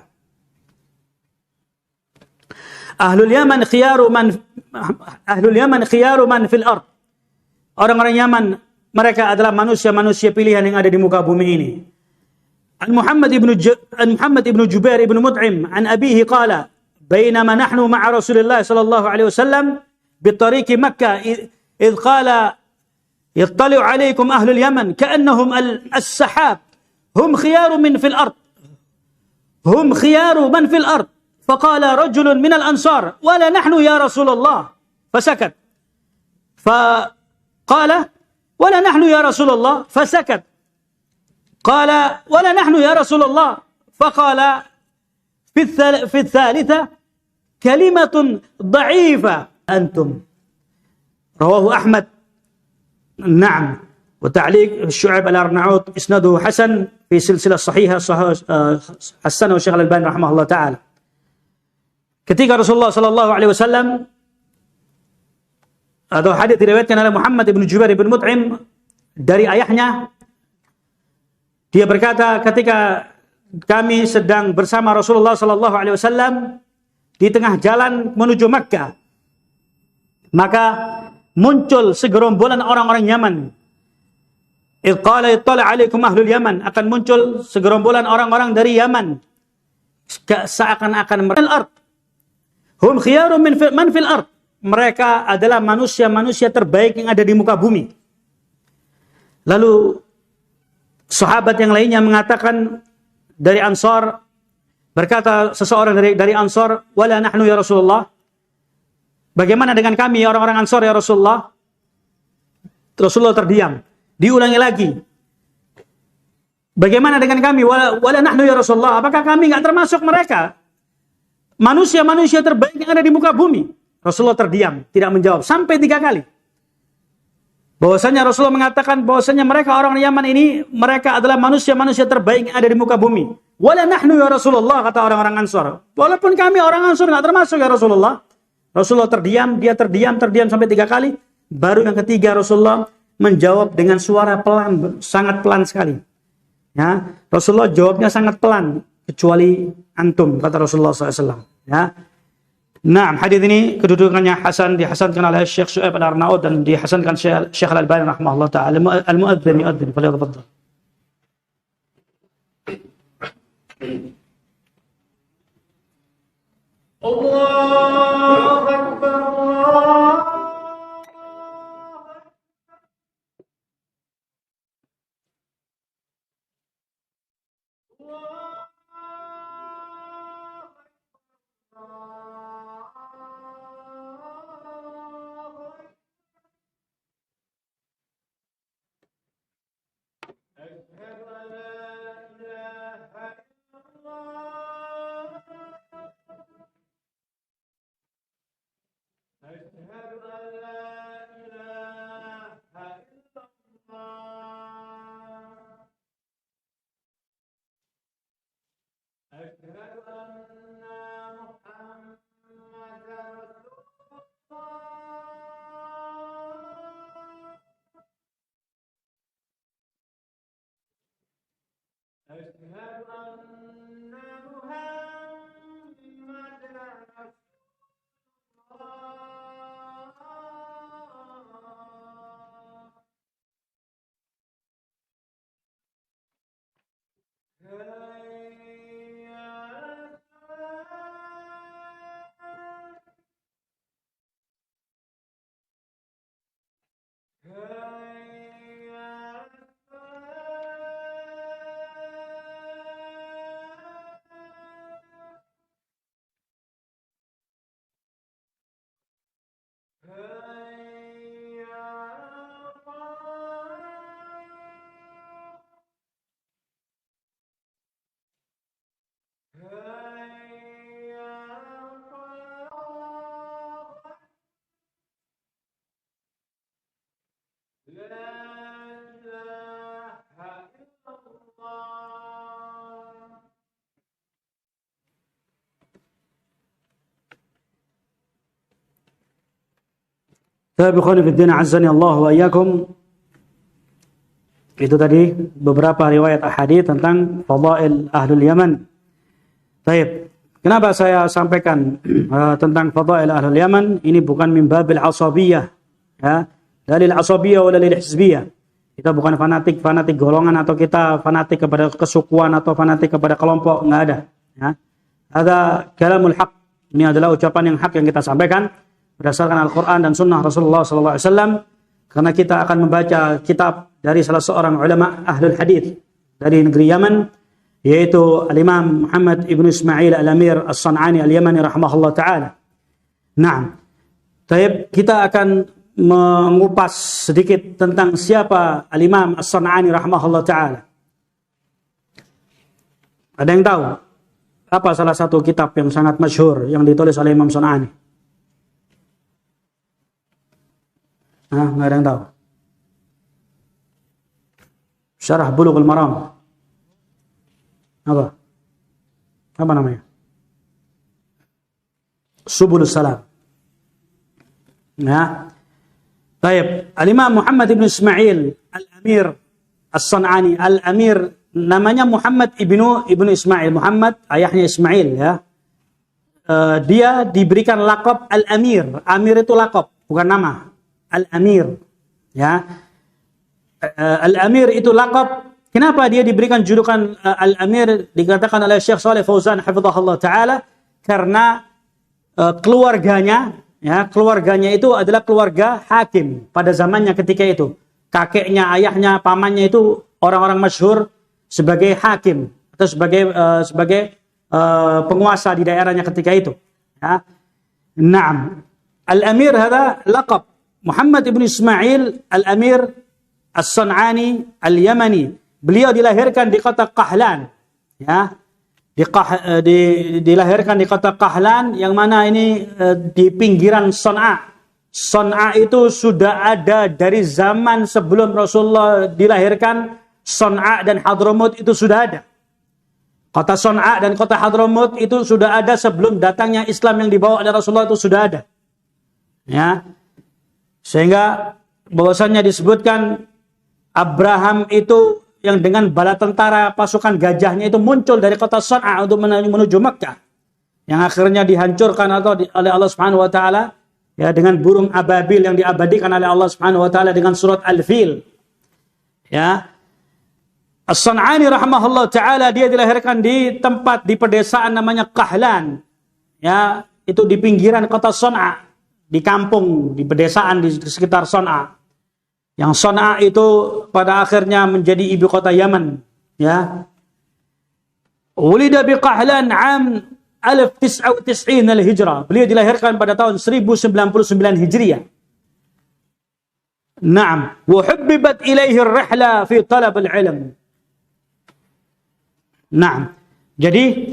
Ahlul Yaman khiyaru man fil ard. Orang-orang Yaman mereka adalah manusia-manusia pilihan yang ada di muka bumi ini. عن محمد بن جبير بن مطعم عن أبيه قال بينما نحن مع رسول الله صلى الله عليه وسلم بطريق مكة إذ قال يطلع عليكم أهل اليمن كأنهم السحاب هم خيار من في الأرض فقال رجل من الأنصار ولا نحن يا رسول الله فسكت فقال ولا نحن يا رسول الله فسكت قال ولا نحن يا رسول الله فقال في الثالثة كلمة ضعيفة أنتم. رواه أحمد. نعم. وتعليق الشعيب الأرناؤوط إسناده حسن في سلسلة صحيحة حسنه الشيخ الألباني رحمه الله تعالى. ketika Rasulullah sallallahu alaihi wasallam, atau hadits diriwayatkan oleh Muhammad ibn Jubair ibn Mut'im dari ayahnya, dia berkata, ketika kami sedang bersama Rasulullah sallallahu alaihi wasallam di tengah jalan menuju Makkah, maka muncul segerombolan orang-orang Yaman. Idh qala ittala 'alaikum ahlul Yaman, akan muncul segerombolan orang-orang dari Yaman, seakan-akan al-ard. Hum khiyarum man fil ard. Mereka adalah manusia-manusia terbaik yang ada di muka bumi. Lalu sahabat yang lainnya mengatakan dari Ansar, berkata seseorang dari Ansar, wala nahnu ya Rasulullah. Bagaimana dengan kami orang-orang Ansar ya Rasulullah? Rasulullah terdiam. Diulangi lagi. Bagaimana dengan kami? Wala nahnu ya Rasulullah. Apakah kami enggak termasuk mereka? Manusia-manusia terbaik yang ada di muka bumi. Rasulullah terdiam, tidak menjawab sampai 3 kali. Bahwasanya Rasulullah mengatakan bahwasanya mereka orang Yaman ini, mereka adalah manusia-manusia terbaik yang ada di muka bumi. Wala nahnu ya Rasulullah, kata orang-orang Ansar. Walaupun kami orang Ansar enggak termasuk ya Rasulullah. Rasulullah terdiam, dia terdiam sampai 3 kali. Baru yang ketiga Rasulullah menjawab dengan suara pelan, sangat pelan sekali. Ya, Rasulullah jawabnya sangat pelan, kecuali antum, kata Rasulullah SAW. Ya. Nah, hadis ini kedudukannya hasan, dihasankan oleh Syekh Syu'aib Al-Arnaud dan dihasankan Syekh Al-Albani rahimahullah taala. Al-muadzin yuadzin, falyatafaddal. Allahu Akbar, Allah. Tabiqani fi din azzani Allah wa iyyakum. Itu tadi beberapa riwayat ahadits tentang fadail ahlul Yaman. Baik, kenapa saya sampaikan tentang fadail ahlul Yaman? Ini bukan min babil asabiyah, ya. Dalil asabiyah wala lil hizbiyah. Kita bukan fanatik golongan, atau kita fanatik kepada kesukuan atau fanatik kepada kelompok, enggak ada, ya. Ada kalamul haq. Ini adalah ucapan yang hak yang kita sampaikan berdasarkan Al-Quran dan Sunnah Rasulullah SAW, karena kita akan membaca kitab dari salah seorang ulama ahlul hadith dari negeri Yaman, yaitu Al-Imam Muhammad ibn Ismail Al-Amir As-San'ani Al-Yamani rahimahullah ta'ala. Nah, kita akan mengupas sedikit tentang siapa Al-Imam As-San'ani rahimahullah ta'ala. Ada yang tahu apa salah satu kitab yang sangat masyhur yang ditulis oleh Imam San'ani? Nggak ada yang tahu. Syarah Bulughul Maram. Apa namanya? Subulus Salam. Ya. Baik, Al-Imam Muhammad ibn Ismail Al-Amir As-San'ani. Al-Amir namanya Muhammad ibnu Ismail. Muhammad ayahnya Ismail ya. Dia diberikan lakop Al-Amir. Amir itu lakop, bukan nama. Al-Amir. Ya. Al-Amir itu lakop. Kenapa dia diberikan julukan Al-Amir? Dikatakan oleh Syekh Shalih Fauzan hafizahullah taala karena keluarganya itu adalah keluarga hakim pada zamannya ketika itu. Kakeknya, ayahnya, pamannya itu orang-orang masyhur sebagai hakim atau sebagai penguasa di daerahnya ketika itu. Ya. Naam. Al-Amir hada laqab Muhammad ibn Ismail Al-Amir As-San'ani Al-Yamani. Beliau dilahirkan di kota Qahlan. Ya. Dilahirkan di kota Qahlan yang mana ini di pinggiran Son'a. Son'a itu sudah ada dari zaman sebelum Rasulullah dilahirkan. Son'a dan Hadramut itu sudah ada. Kota Son'a dan kota Hadramut itu sudah ada sebelum datangnya Islam yang dibawa oleh Rasulullah itu sudah ada. Ya. Sehingga bahwasannya disebutkan Abraham itu yang dengan bala tentara pasukan gajahnya itu muncul dari kota Son'a untuk menuju Mekkah. Yang akhirnya dihancurkan oleh Allah Subhanahu wa taala ya dengan burung ababil yang diabadikan oleh Allah Subhanahu wa taala dengan surat Al-Fil. Ya. As-San'ani rahimahullah taala dia dilahirkan di tempat di pedesaan namanya Qahlan. Ya, itu di pinggiran kota Son'a, di kampung, di pedesaan di sekitar Son'a. Yang Son'a itu pada akhirnya menjadi ibu kota Yaman, ya. Ulida bi Qahlan am 1099 al-Hijrah. Beliau dilahirkan pada tahun 1099 Hijriah. Naam, wa hubbibat ilaihi ar-rihla fi talab al-ilm. Naam. Jadi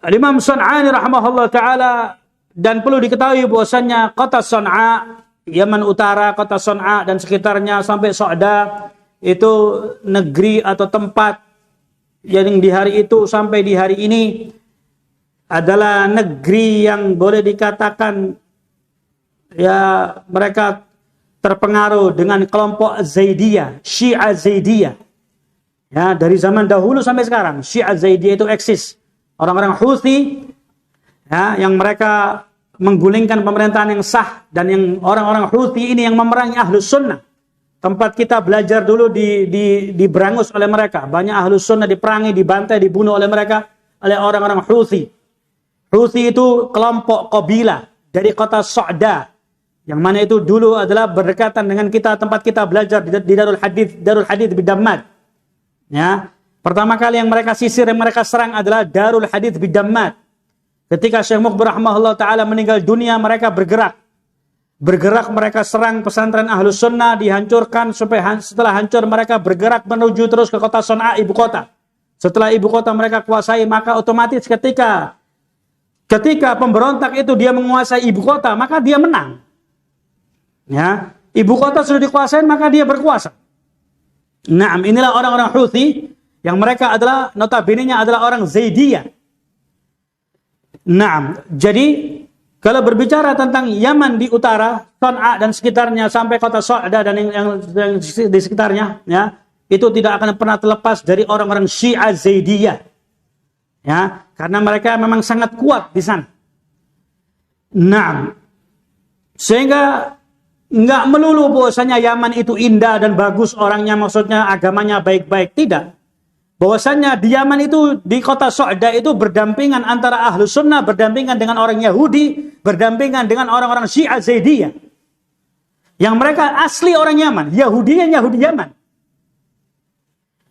Imam San'ani rahimahullah taala dan perlu diketahui bahwasannya kota Son'a Yaman Utara, kota Son'a dan sekitarnya sampai Sa'da itu negeri atau tempat yang di hari itu sampai di hari ini adalah negeri yang boleh dikatakan ya mereka terpengaruh dengan kelompok Zaidiyah, Syiah Zaidiyah. Ya, dari zaman dahulu sampai sekarang Syiah Zaidiyah itu eksis. Orang-orang Houthi ya, yang mereka menggulingkan pemerintahan yang sah dan yang orang-orang Houthi ini yang memerangi Ahlus Sunnah. Tempat kita belajar dulu diberangus oleh mereka. Banyak Ahlus Sunnah diperangi, dibantai, dibunuh oleh mereka oleh orang-orang Houthi. Houthi itu kelompok kabilah dari kota Sa'da yang mana itu dulu adalah berdekatan dengan kita tempat kita belajar di Darul Hadits Bidammad. Ya, pertama kali yang mereka sisir, yang mereka serang adalah Darul Hadits Bidammad. Ketika Syekh Muqbil rahimahullah taala meninggal dunia, mereka bergerak mereka serang pesantren Ahlus Sunnah, dihancurkan sampai setelah hancur mereka bergerak menuju terus ke kota Son'a, ibu kota. Setelah ibu kota mereka kuasai, maka otomatis ketika pemberontak itu dia menguasai ibu kota, maka dia menang. Ya, ibu kota sudah dikuasai, maka dia berkuasa. Nah, inilah orang-orang Houthi yang mereka adalah notabene-nya adalah orang Zaidiyah. Nah, jadi kalau berbicara tentang Yaman di utara, Son'a dan sekitarnya sampai kota Sa'da dan yang di sekitarnya, ya, itu tidak akan pernah terlepas dari orang-orang Syiah Zaidiyah. Ya, karena mereka memang sangat kuat di sana. Nah, sehingga nggak melulu bahwasanya Yaman itu indah dan bagus orangnya, maksudnya agamanya baik-baik, tidak. Bahwasanya di Yaman itu di kota Sa'da itu berdampingan antara Ahlus Sunnah, berdampingan dengan orang Yahudi, berdampingan dengan orang-orang Syiah Zaidiyah. Yang mereka asli orang Yaman, Yahudi Yaman.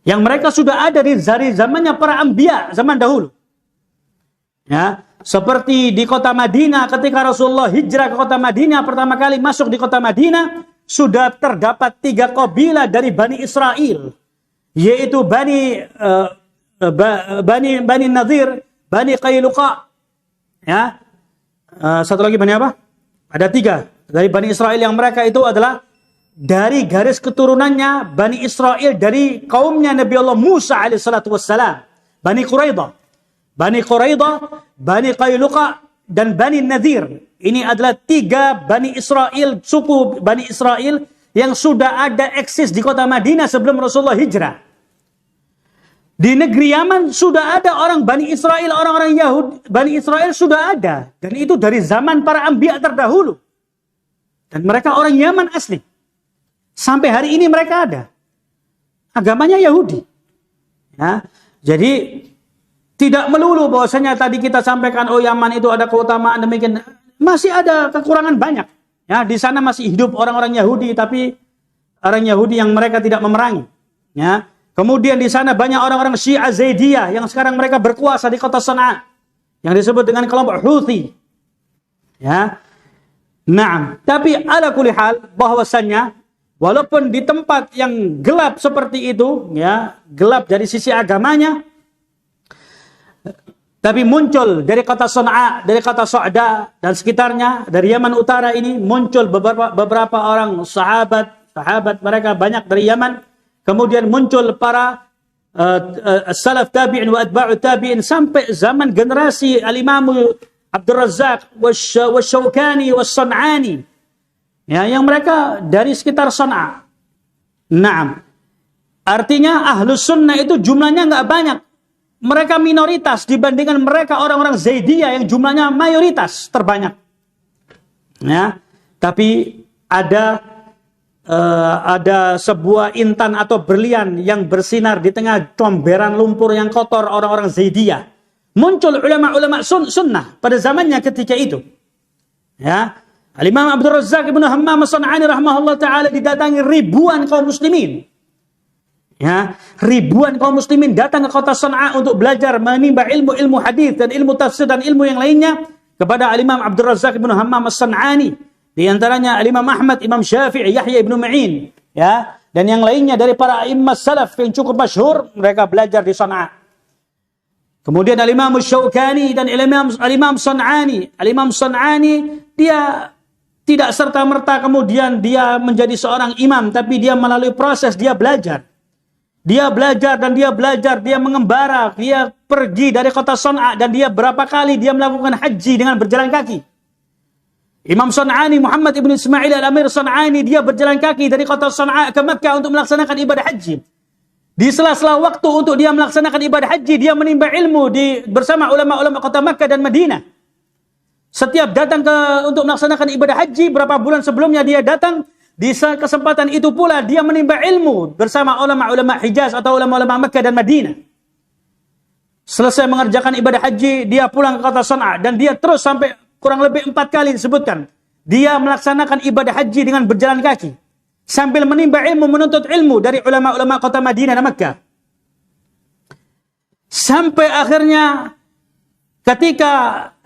Yang mereka sudah ada dari zamannya para anbiya, zaman dahulu. Ya, seperti di kota Madinah ketika Rasulullah hijrah ke kota Madinah pertama kali masuk di kota Madinah sudah terdapat 3 kabilah dari Bani Israel, yaitu Bani Nadir, Bani Qayluqa. Ya. Satu lagi Bani apa? Ada 3 dari Bani Israel yang mereka itu adalah dari garis keturunannya Bani Israel dari kaumnya Nabi Allah Musa alaihissalatu wassalam. Bani Quraidah, Bani Qayluqa dan Bani Nadir. Ini adalah 3 Bani Israel, suku Bani Israel yang sudah ada eksis di kota Madinah sebelum Rasulullah hijrah. Di negeri Yaman sudah ada orang Bani Israel, orang-orang Yahudi, Bani Israel sudah ada. Dan itu dari zaman para anbiya terdahulu. Dan mereka orang Yaman asli. Sampai hari ini mereka ada. Agamanya Yahudi. Ya. Jadi tidak melulu bahwasanya tadi kita sampaikan, oh Yaman itu ada keutamaan demikian. Masih ada kekurangan banyak. Ya, di sana masih hidup orang-orang Yahudi, tapi orang Yahudi yang mereka tidak memerangi. Ya. Kemudian di sana banyak orang-orang Syiah Zaidiyah yang sekarang mereka berkuasa di kota Sana'a, yang disebut dengan kelompok Houthi. Ya. Nah, tapi ala kulli hal bahwasannya walaupun di tempat yang gelap seperti itu, ya, gelap dari sisi agamanya, tapi muncul dari kota Sana'a, dari kota Su'da dan sekitarnya, dari Yaman Utara ini muncul beberapa orang sahabat mereka banyak dari Yaman. Kemudian muncul para salaf tabi'in wa atba'u tabi'in sampai zaman generasi al-Imam Abdul Razzaq wasyawkani was-San'ani. Ya, yang mereka dari sekitar Sana'a. Naam. Artinya ahlus sunnah itu jumlahnya enggak banyak. Mereka minoritas dibandingkan mereka orang-orang Zaidiyah yang jumlahnya mayoritas terbanyak. Ya, tapi ada sebuah intan atau berlian yang bersinar di tengah comberan lumpur yang kotor orang-orang Zaidiyah. Muncul ulama-ulama sunnah pada zamannya ketika itu. Ya, Al-Imam Abdul Razzaq ibn Hammam As-San'ani rahimahullah ta'ala didatangi ribuan kaum muslimin. Ya, ribuan kaum muslimin datang ke kota Sana'a untuk belajar menimba ilmu hadis dan ilmu tafsir dan ilmu yang lainnya kepada Al-Imam Abdul Razzaq ibn Hammam As-San'ani. Di antaranya Al-Imam Ahmad, Imam Syafi'i, Yahya ibn Ma'in, ya, dan yang lainnya dari para imam salaf yang cukup masyhur, mereka belajar di Sana'a. Kemudian Al-Imam Syawkani dan Al-Imam San'ani. Al-Imam San'ani dia tidak serta-merta kemudian dia menjadi seorang imam, tapi dia melalui proses dia belajar. Dia belajar dan dia belajar, dia mengembara, dia pergi dari kota Sana'a dan dia berapa kali dia melakukan haji dengan berjalan kaki. Imam San'ani, Muhammad ibn Ismail al-Amir San'ani, dia berjalan kaki dari kota Sana'a ke Makkah untuk melaksanakan ibadah haji. Di sela-sela waktu untuk dia melaksanakan ibadah haji, dia menimba ilmu bersama ulama-ulama kota Makkah dan Madinah. Setiap datang untuk melaksanakan ibadah haji, berapa bulan sebelumnya dia datang, di kesempatan itu pula dia menimba ilmu bersama ulama-ulama Hijaz atau ulama-ulama Makkah dan Madinah. Selesai mengerjakan ibadah haji, dia pulang ke kota Sana'a dan dia terus sampai kurang lebih 4 kali disebutkan. Dia melaksanakan ibadah haji dengan berjalan kaki. Sambil menimba ilmu, menuntut ilmu dari ulama-ulama kota Madinah dan Makkah. Sampai akhirnya ketika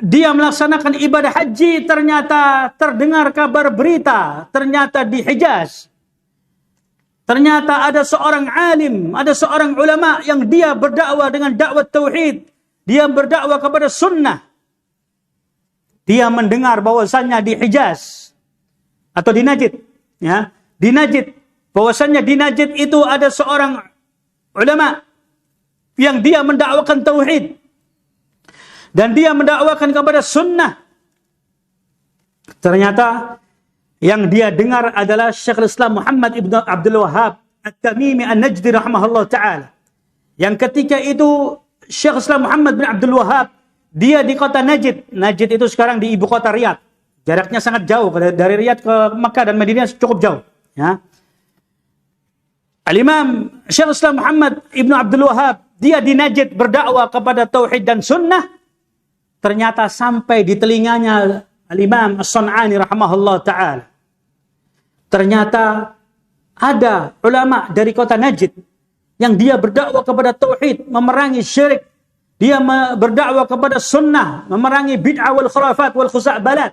dia melaksanakan ibadah haji, ternyata terdengar kabar berita. Ternyata di Hijaz. Ternyata ada seorang alim, ada seorang ulama yang dia berdakwah dengan dakwah tauhid. Dia berdakwah kepada sunnah. Dia mendengar bahwasannya di Hijaz atau di Najd, ya, di Najd, bahwasannya di Najd itu ada seorang ulama yang dia mendakwakan tauhid dan dia mendakwakan kepada sunnah. Ternyata yang dia dengar adalah Syekhul Islam Muhammad ibn Abdul Wahhab At-Tamimi An-Najdi rahimahullah ta'ala. Yang ketika itu Syekhul Islam Muhammad bin Abdul Wahhab dia di kota Najd. Najd itu sekarang di ibu kota Riyadh. Jaraknya sangat jauh. Dari Riyadh ke Makkah dan Madinah cukup jauh. Ya. Al-Imam Syekh Islam Muhammad Ibn Abdul Wahhab, dia di Najd berdakwah kepada tauhid dan sunnah. Ternyata sampai di telinganya Al-Imam As-San'ani rahimahullah ta'ala. Ternyata ada ulama dari kota Najd yang dia berdakwah kepada tauhid, memerangi syirik. Dia berdakwah kepada sunnah, memerangi bid'ah wal khurafat wal khuza'balat.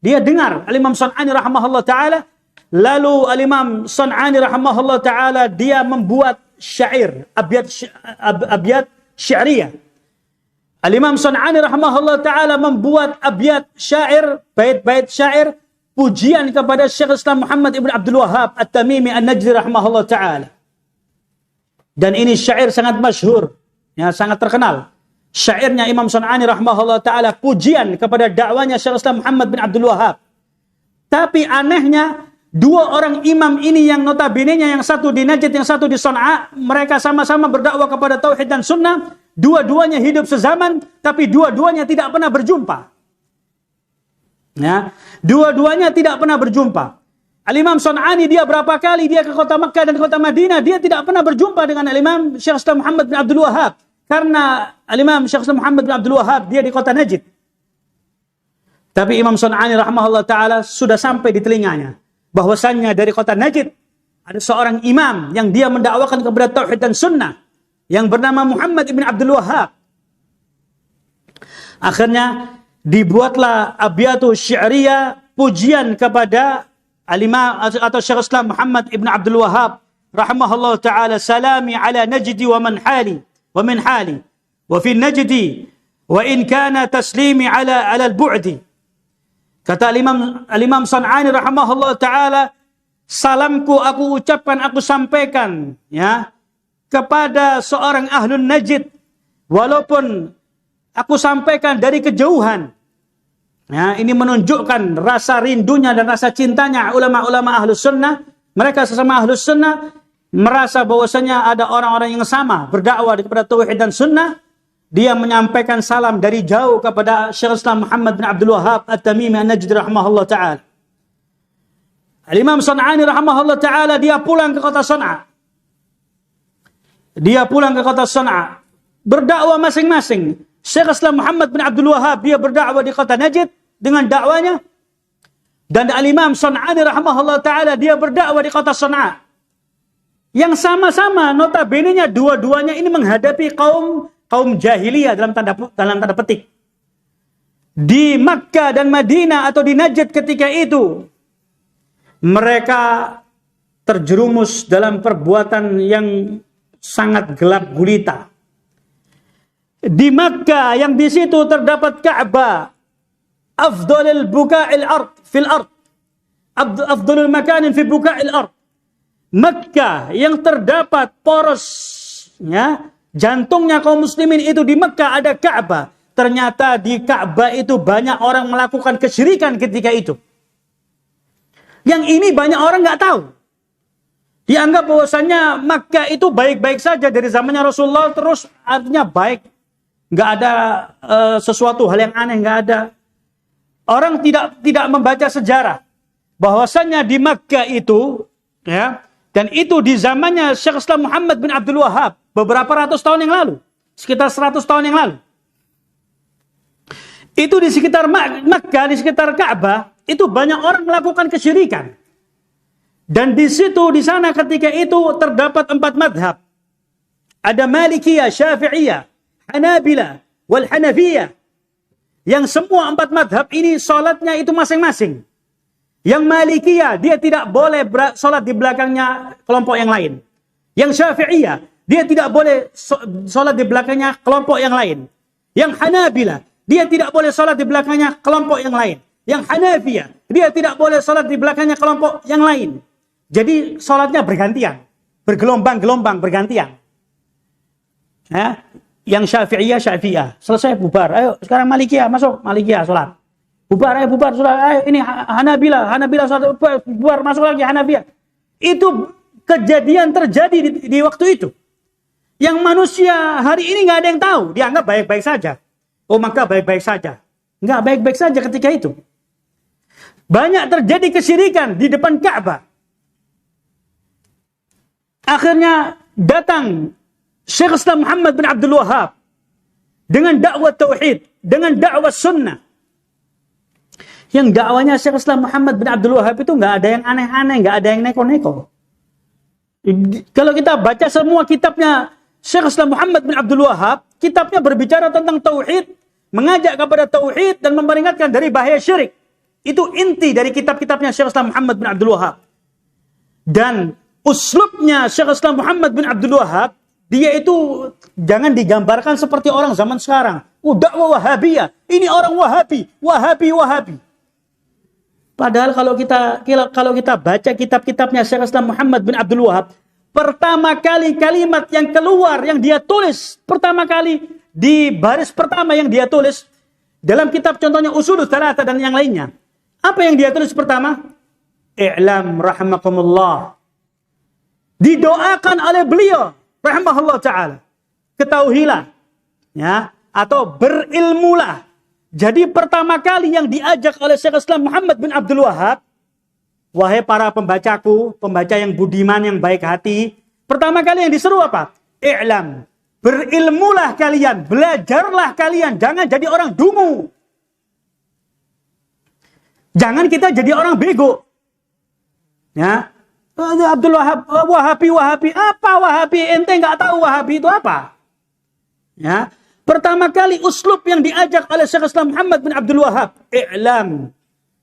Dia dengar Al-Imam San'ani rahimahullah ta'ala. Lalu Al-Imam San'ani rahimahullah ta'ala dia membuat syair, abyat syi'riyah. Al-Imam San'ani rahimahullah ta'ala membuat abyat syair, bait-bait syair, pujian kepada Syekh Islam Muhammad ibn Abdul Wahhab At-Tamimi An-Najdi rahimahullah ta'ala. Dan ini syair sangat masyhur. Ya, sangat terkenal. syairnya Imam Sun'ani rahimahullah ta'ala, pujian kepada dakwanya Syekhul Islam Muhammad bin Abdul Wahab. Tapi anehnya, dua orang imam ini yang notabene-nya, yang satu di Najd, yang satu di Son'a, mereka sama-sama berdakwah kepada tauhid dan sunnah, dua-duanya hidup sezaman, tapi dua-duanya tidak pernah berjumpa. Ya, dua-duanya tidak pernah berjumpa. Al-Imam Sun'ani, dia berapa kali dia ke kota Makkah dan kota Madinah, dia tidak pernah berjumpa dengan Al-Imam Syekhul Islam Muhammad bin Abdul Wahab. Karena Al-Imam Syekhul Islam Muhammad bin Abdul Wahab, dia di kota Najd. Tapi Imam Sun'ani rahimahullah ta'ala sudah sampai di telinganya bahwasannya dari kota Najd ada seorang imam yang dia mendakwakan kepada tauhid dan sunnah yang bernama Muhammad ibn Abdul Wahab. Akhirnya dibuatlah abyatu syi'riyah, pujian kepada al-imam atau Syekhul Islam Muhammad ibn Abdul Wahab rahimahullah ta'ala. Salami ala najdi wa man hali wa min hali wa fi najdi wa in kana taslimi ala al-bu'di. Kata al-imam Sun'ani rahimahullah ta'ala, salamku aku ucapkan, aku sampaikan ya kepada seorang ahlun Najd, walaupun aku sampaikan dari kejauhan. Ya, ini menunjukkan rasa rindunya dan rasa cintanya ulama-ulama ahlus sunnah. Mereka sesama ahlus sunnah merasa bahwasanya ada orang-orang yang sama berdakwah kepada tauhid dan sunnah. Dia menyampaikan salam dari jauh kepada Syekhul Islam Muhammad bin Abdul Wahab At-Tamimi An-Najdi rahimahullah ta'ala. Al-Imam Sun'ani rahimahullah ta'ala, dia pulang ke kota Son'a. Dia pulang ke kota Son'a. Berdakwah masing-masing. Syekhul Islam Muhammad bin Abdul Wahab, dia berdakwah di kota Najd dengan dakwanya. Dan Al-Imam Sun'ani rahimahullah ta'ala, dia berdakwah di kota Son'a. Yang sama-sama notabene-nya dua-duanya ini menghadapi kaum jahiliyah dalam tanda petik. Di Makkah dan Madinah atau di Najd ketika itu, mereka terjerumus dalam perbuatan yang sangat gelap gulita. Di Makkah yang di situ terdapat Ka'bah, afdalul buka'il ard fil ard, afdalul makanin fi buka'il ard. Makkah yang terdapat poros, ya, jantungnya kaum muslimin itu di Mekah ada Ka'bah. Ternyata di Ka'bah itu banyak orang melakukan kesyirikan ketika itu. Yang ini banyak orang nggak tahu. Dianggap bahwasannya Mekah itu baik-baik saja dari zamannya Rasulullah, terus artinya baik. Nggak ada sesuatu hal yang aneh, nggak ada. Orang tidak membaca sejarah bahwasannya di Mekah itu, ya, dan itu di zamannya Syekhul Islam Muhammad bin Abdul Wahab. Beberapa ratus tahun yang lalu. Sekitar 100 tahun yang lalu. Itu di sekitar Makkah, di sekitar Ka'bah, itu banyak orang melakukan kesyirikan. Dan di situ, di sana ketika itu terdapat 4 madhab. Ada Malikiyah, Syafi'iyah, Hanabilah, wal Hanafiyah. Yang semua 4 madhab ini sholatnya itu masing-masing. Yang Malikiyah, dia tidak boleh sholat di belakangnya kelompok yang lain. Yang Syafi'iyah, dia tidak boleh sholat di belakangnya kelompok yang lain. Yang Hanabilah, dia tidak boleh sholat di belakangnya kelompok yang lain. Yang Hanafiyah, dia tidak boleh sholat di belakangnya kelompok yang lain. Jadi sholatnya bergantian. Bergelombang-gelombang, bergantian. Ya? Yang Syafi'iyah, selesai bubar. Ayo sekarang Malikiyah, masuk Malikiyah sholat. Bubar, ayo bubar, sholat. Ayo ini Hanabilah sholat, bubar, masuk lagi Hanafiyah. Itu kejadian terjadi di waktu itu. Yang manusia hari ini nggak ada yang tahu, dianggap baik-baik saja. Oh, maka baik-baik saja. Nggak baik-baik saja ketika itu. Banyak terjadi kesyirikan di depan Ka'bah. Akhirnya datang Syekhul Islam Muhammad bin Abdul Wahab dengan dakwah tauhid, dengan dakwah sunnah. Yang dakwanya Syekhul Islam Muhammad bin Abdul Wahab itu nggak ada yang aneh-aneh, nggak ada yang neko-neko. Kalau kita baca semua kitabnya Syekhul Islam Muhammad bin Abdul Wahab, kitabnya berbicara tentang tauhid, mengajak kepada tauhid dan memperingatkan dari bahaya syirik. Itu inti dari kitab-kitabnya Syekhul Islam Muhammad bin Abdul Wahab. Dan uslubnya Syekhul Islam Muhammad bin Abdul Wahab, dia itu jangan digambarkan seperti orang zaman sekarang. Dakwah Wahabiyah, ini orang Wahabi. Padahal kalau kita baca kitab-kitabnya Syekhul Islam Muhammad bin Abdul Wahab, pertama kali kalimat yang keluar, yang dia tulis, pertama kali di baris pertama yang dia tulis dalam kitab contohnya Ushulul Tsalatsa dan yang lainnya. Apa yang dia tulis pertama? I'lam rahimakumullah. Didoakan oleh beliau rahimahullah taala. Ketahuilah, ya, atau berilmulah. Jadi pertama kali yang diajak oleh Syekh Islam Muhammad bin Abdul Wahab, wahai para pembacaku, pembaca yang budiman, yang baik hati, pertama kali yang diseru apa? I'lam, berilmulah kalian, belajarlah kalian, jangan jadi orang dungu. Jangan kita jadi orang bego. Ya, Abdul Wahab, Wahabi, apa Wahabi? Ente nggak tahu Wahabi itu apa? Ya, pertama kali uslub yang diajak oleh Syekh Islam Muhammad bin Abdul Wahab, i'lam.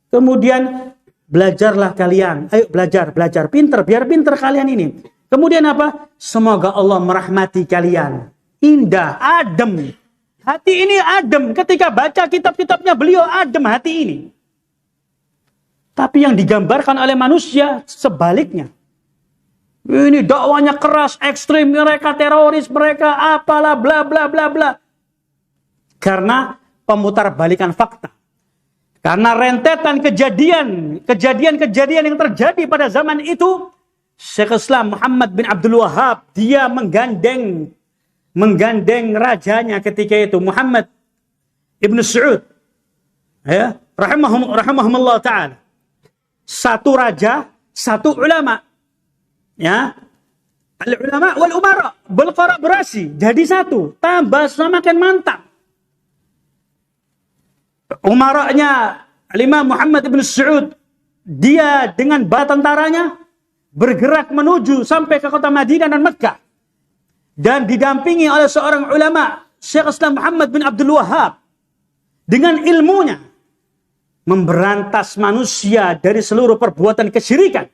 Kemudian belajarlah kalian, ayo belajar, pinter, biar pinter kalian ini. Kemudian apa? Semoga Allah merahmati kalian. Indah, adem. Hati ini adem. Ketika baca kitab-kitabnya beliau, adem hati ini. Tapi yang digambarkan oleh manusia sebaliknya. Ini dakwanya keras, ekstrim, mereka teroris, mereka apalah, bla bla bla bla. Karena pemutar balikan fakta. Karena rentetan kejadian-kejadian yang terjadi pada zaman itu, Syekh Islam Muhammad bin Abdul Wahab, dia menggandeng rajanya ketika itu, Muhammad Ibn Saud, ya, rahimahumullah ta'ala. Satu raja, satu ulama. Ya, al-ulama wal umara berkolaborasi jadi satu, tambah semakin mantap. Umaranya Imam Muhammad ibn Saud, dia dengan bala tentaranya bergerak menuju sampai ke kota Madinah dan Mekah, dan didampingi oleh seorang ulama, Syekh Islam Muhammad bin Abdul Wahab, dengan ilmunya memberantas manusia dari seluruh perbuatan kesyirikan.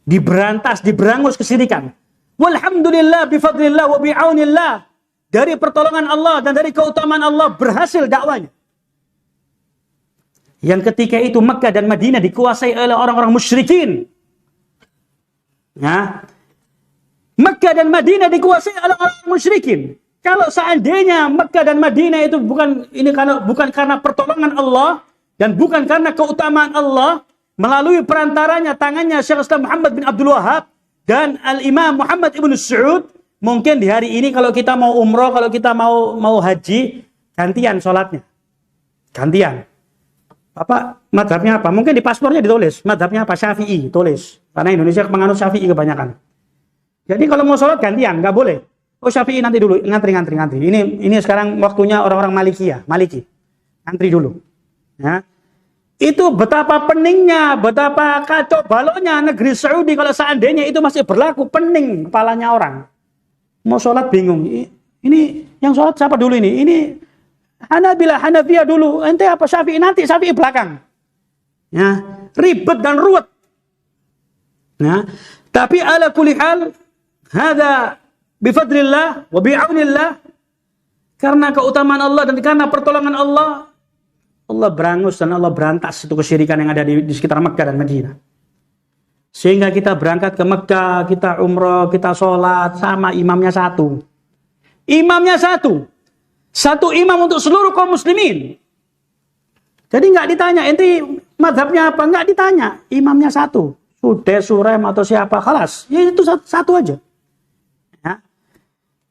Diberangus kesyirikan. Walhamdulillah bifadlillah wa bi'aunillah. Dari pertolongan Allah dan dari keutamaan Allah berhasil dakwanya. Yang ketika itu Mekah dan Madinah dikuasai oleh orang-orang musyrikin. Ya. Mekah dan Madinah dikuasai oleh orang musyrikin. Kalau seandainya Mekah dan Madinah itu bukan karena pertolongan Allah dan bukan karena keutamaan Allah, melalui perantaranya tangannya Syekh Islam Muhammad bin Abdul Wahab dan Al-Imam Muhammad Ibn Saud, mungkin di hari ini kalau kita mau umroh, kalau kita mau haji, gantian sholatnya. Gantian. Apa? Madhabnya apa? Mungkin di paspornya ditulis. Madhabnya apa? Syafi'i. Tulis. Karena Indonesia menganut Syafi'i kebanyakan. Jadi kalau mau sholat gantian. Nggak boleh. Oh Syafi'i nanti dulu. Ngantri. Ini sekarang waktunya orang-orang Maliki. Ngantri dulu. Ya. Itu betapa peningnya, betapa kacau balonnya negeri Saudi kalau seandainya itu masih berlaku, pening kepalanya orang. Mau sholat bingung. Ini yang sholat siapa dulu ini? Ini Hanafiyah dulu. Ente apa Syafi'i? Nanti Syafi'i belakang. Ya, ribet dan ruwet. Ya. Tapi ala kulli hal, hada bifadlillah wa bi'aunillah. Karena keutamaan Allah dan karena pertolongan Allah, Allah berangus dan Allah berantas itu kesyirikan yang ada di sekitar Mekah dan Madinah. Sehingga kita berangkat ke Mekah, kita umroh, kita sholat, sama imamnya satu. Imamnya satu. Satu imam untuk seluruh kaum muslimin. Jadi nggak ditanya, ente madhabnya apa? Nggak ditanya. Imamnya satu. Sudah, Surem atau siapa, khalas. Ya itu satu aja. Ya.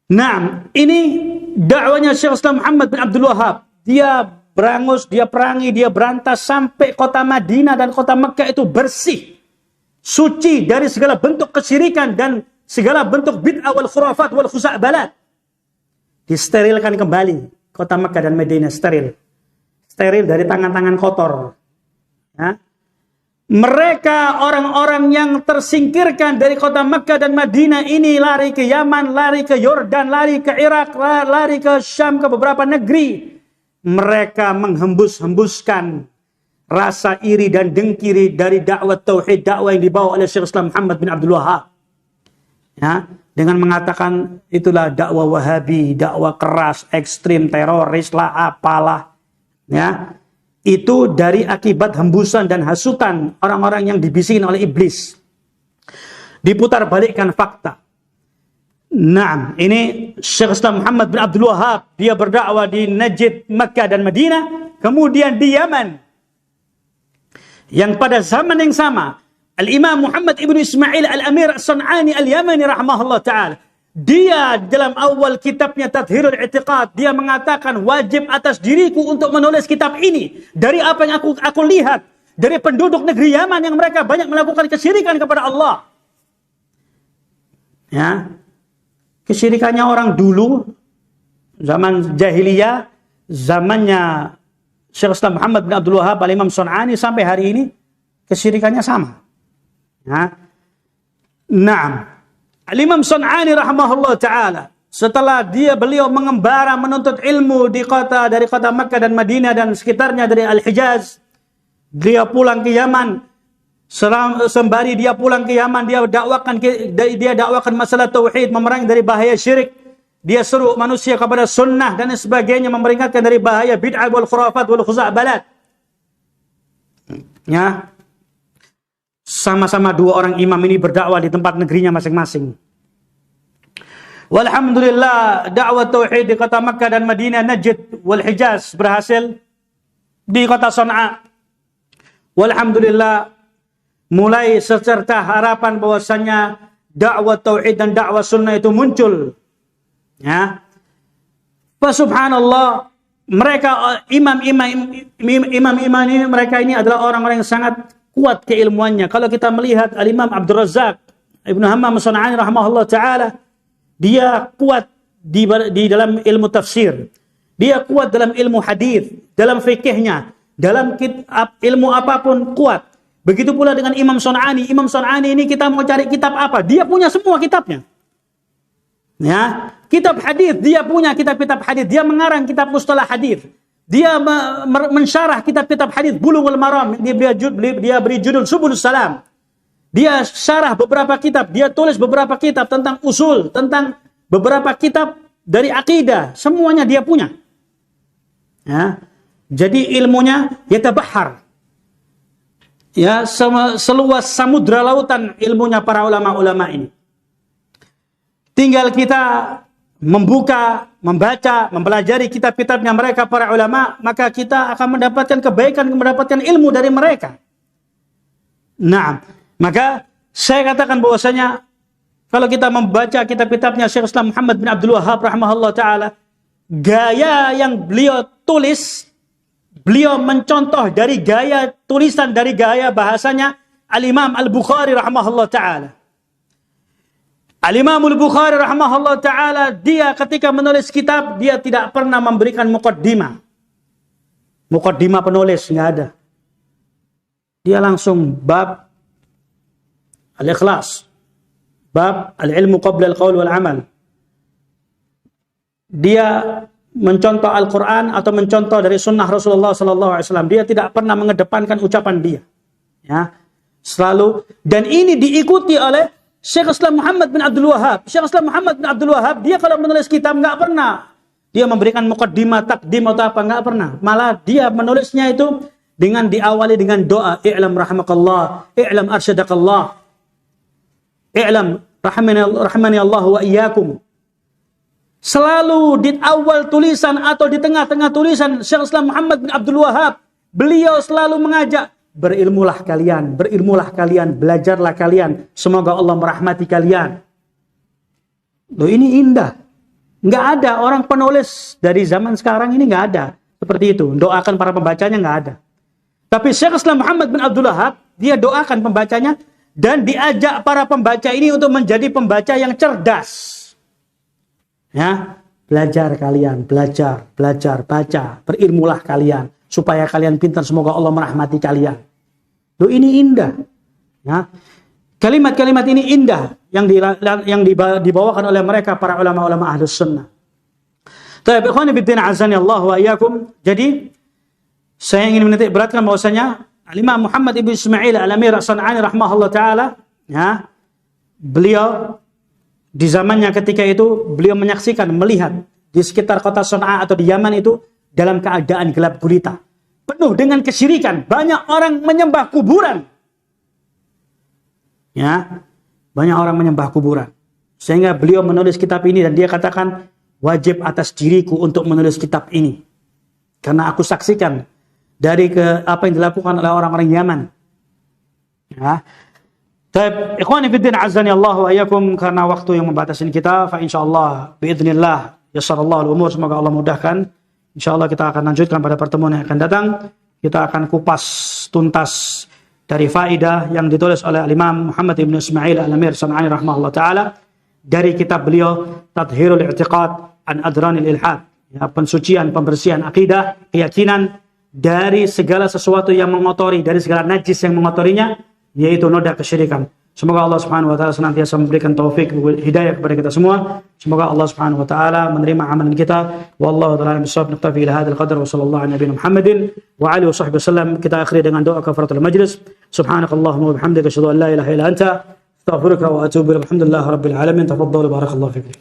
Nah, ini dakwanya Syekh Islam Muhammad bin Abdul Wahab. Dia berangus, dia perangi, dia berantas sampai kota Madinah dan kota Mekah itu bersih, suci dari segala bentuk kesyirikan dan segala bentuk bid'ah wal khurafat wal khuza'balat. Disterilkan kembali kota Mekah dan Madinah, steril dari tangan-tangan kotor. Ya. Mereka orang-orang yang tersingkirkan dari kota Mekah dan Madinah ini lari ke Yaman, lari ke Yordan, lari ke Irak, lari ke Syam, ke beberapa negeri. Mereka menghembus-hembuskan rasa iri dan dengki dari dakwah tauhid, dakwah yang dibawa oleh Syekh Islam Muhammad bin Abdul Wahab. Ya, dengan mengatakan itulah dakwah Wahabi, dakwah keras, ekstrim, teroris lah, apalah. Ya, itu dari akibat hembusan dan hasutan orang-orang yang dibisikin oleh iblis. Diputar balikkan fakta. Naam, ini Syekh Islam Muhammad bin Abdul Wahhab, dia berdakwah di Najd, Makkah dan Madinah, kemudian di Yaman. Yang pada zaman yang sama, Al-Imam Muhammad ibn Ismail Al-Amir As-San'ani Al-Yamani rahimahullah ta'ala, dia dalam awal kitabnya Tathhirul I'tiqad, dia mengatakan wajib atas diriku untuk menulis kitab ini dari apa yang aku lihat dari penduduk negeri Yaman yang mereka banyak melakukan kesyirikan kepada Allah. Ya. Kesyirikannya orang dulu, zaman jahiliyah, zamannya Syekh Islam Muhammad bin Abdul Wahhab Al-Imam San'ani sampai hari ini, kesyirikannya sama. Ya. Naam. Al-Imam San'ani rahimahullah ta'ala, setelah beliau mengembara menuntut ilmu dari kota Makkah dan Madinah dan sekitarnya dari Al-Hijaz, dia pulang ke Yaman. Sembari dia pulang ke Yaman, dia dakwakan masalah tauhid, memerangi dari bahaya syirik. Dia seru manusia kepada sunnah dan sebagainya, memperingatkan dari bahaya bid'ah wal khurafat wal khuza'balat. Ya. Sama-sama dua orang imam ini berdakwah di tempat negerinya masing-masing. Walhamdulillah, dakwah tauhid di kota Makkah dan Madinah, Najd wal Hijaz berhasil. Di kota Sana'a, walhamdulillah, mulai secerca harapan bahwasanya dakwah tauhid dan dakwah sunnah itu muncul. Ya. Subhanallah, mereka imam-imam ini, mereka ini adalah orang-orang yang sangat kuat keilmuannya. Kalau kita melihat Al-Imam Abdul Razzaq Ibnu Hammam As-San'ani rahimahullah taala, dia kuat di dalam ilmu tafsir. Dia kuat dalam ilmu hadis, dalam fikihnya, dalam ilmu apapun kuat. Begitu pula dengan Imam San'ani. Imam San'ani ini kita mau cari kitab apa? Dia punya semua kitabnya. Ya, kitab hadis dia punya kitab-kitab hadis. Dia mengarang kitab mustalah hadis. Dia mensyarah kitab-kitab hadis Bulughul Maram. Dia beri judul Subulus Salam. Dia syarah beberapa kitab. Dia tulis beberapa kitab tentang usul, tentang beberapa kitab dari akidah. Semuanya dia punya. Ya, jadi ilmunya yatabahar. Ya, seluas samudra lautan ilmunya para ulama-ulama ini. Tinggal kita membuka, membaca, mempelajari kitab-kitabnya mereka para ulama, maka kita akan mendapatkan kebaikan, mendapatkan ilmu dari mereka. Nah, maka saya katakan bahwasanya kalau kita membaca kitab-kitabnya Syekh Islam Muhammad bin Abdul Wahhab rahimahullah taala, gaya yang beliau tulis, beliau mencontoh dari gaya tulisan, dari gaya bahasanya Al-Imam Al-Bukhari rahimahullah ta'ala. Al-Imam Al-Bukhari rahimahullah ta'ala, dia ketika menulis kitab, dia tidak pernah memberikan muqaddimah. Muqaddimah penulis, nggak ada. Dia langsung bab Al-Ikhlas, bab Al-Ilmu Qabla Al-Qawl Wal-Amal. Dia mencontoh Al-Quran atau mencontoh dari sunnah Rasulullah SAW. Dia tidak pernah mengedepankan ucapan dia. Ya, selalu. Dan ini diikuti oleh Syekh Islam Muhammad bin Abdul Wahhab. Syekh Islam Muhammad bin Abdul Wahhab, dia kalau menulis kitab nggak pernah dia memberikan muqaddimah, takdim atau apa, nggak pernah. Malah dia menulisnya itu dengan diawali dengan doa, i'lam rahmakallah, i'lam arsyadakallah, i'lam rahmani Allah wa iyyakum. Selalu di awal tulisan atau di tengah-tengah tulisan Syekh Islam Muhammad bin Abdul Wahhab, beliau selalu mengajak, berilmulah kalian, belajarlah kalian, semoga Allah merahmati kalian. Loh, ini indah. Nggak ada orang penulis dari zaman sekarang ini, nggak ada seperti itu. Doakan para pembacanya, nggak ada. Tapi Syekh Islam Muhammad bin Abdul Wahhab, dia doakan pembacanya dan diajak para pembaca ini untuk menjadi pembaca yang cerdas. Ya, belajar kalian, belajar, baca, berilmulah kalian supaya kalian pintar, semoga Allah merahmati kalian. Loh, ini indah. Ya. Kalimat-kalimat ini indah yang dibawakan oleh mereka para ulama-ulama Ahlus Sunnah. Taib ikhwani fillah azani Allah wa iyyakum. Jadi saya ingin menitik beratkan bahwasanya Al-Imam Muhammad ibn Ismail Al-Amir As-San'ani rahimahullah taala, ya, beliau di zamannya ketika itu beliau menyaksikan, melihat di sekitar kota Sana'a atau di Yaman itu dalam keadaan gelap gulita, penuh dengan kesyirikan, banyak orang menyembah kuburan. Ya, banyak orang menyembah kuburan. Sehingga beliau menulis kitab ini dan dia katakan, wajib atas diriku untuk menulis kitab ini. Karena aku saksikan dari apa yang dilakukan oleh orang-orang Yaman. Ya. Taib, ikhwani fiddin azani Allah wa iyyakum, karena waktu yang membatasi kita, fa insyaallah biidznillah yassarallahu al-umur, semoga Allah mudahkan. Insyaallah kita akan lanjutkan pada pertemuan yang akan datang. Kita akan kupas tuntas dari faidah yang ditulis oleh Imam Muhammad ibn Ismail al-Amir San'ani rahimahullah taala dari kitab beliau Tadhhirul I'tiqad an Adranil Ilhad, ya, pensucian, pembersihan akidah, keyakinan dari segala sesuatu yang mengotori, dari segala najis yang mengotorinya, yaitu noda kesyirikan. Semoga Allah Subhanahu wa taala senantiasa memberikan taufik hidayah kepada kita semua. Semoga Allah Subhanahu wa taala menerima amalan kita. Wallahu taala bisawab. Naktafi ila hadzal qadar wa sallallahu ala nabiyina Muhammadin wa alihi washabbihi wasallam. Kita akhiri dengan doa kafaratul majlis. Subhanakallahumma wa bihamdika asyhadu an la ilaha illa anta astaghfiruka wa atubu ilaik. Alhamdulillahirabbil alamin. Tafaddalu barakallahu fikum.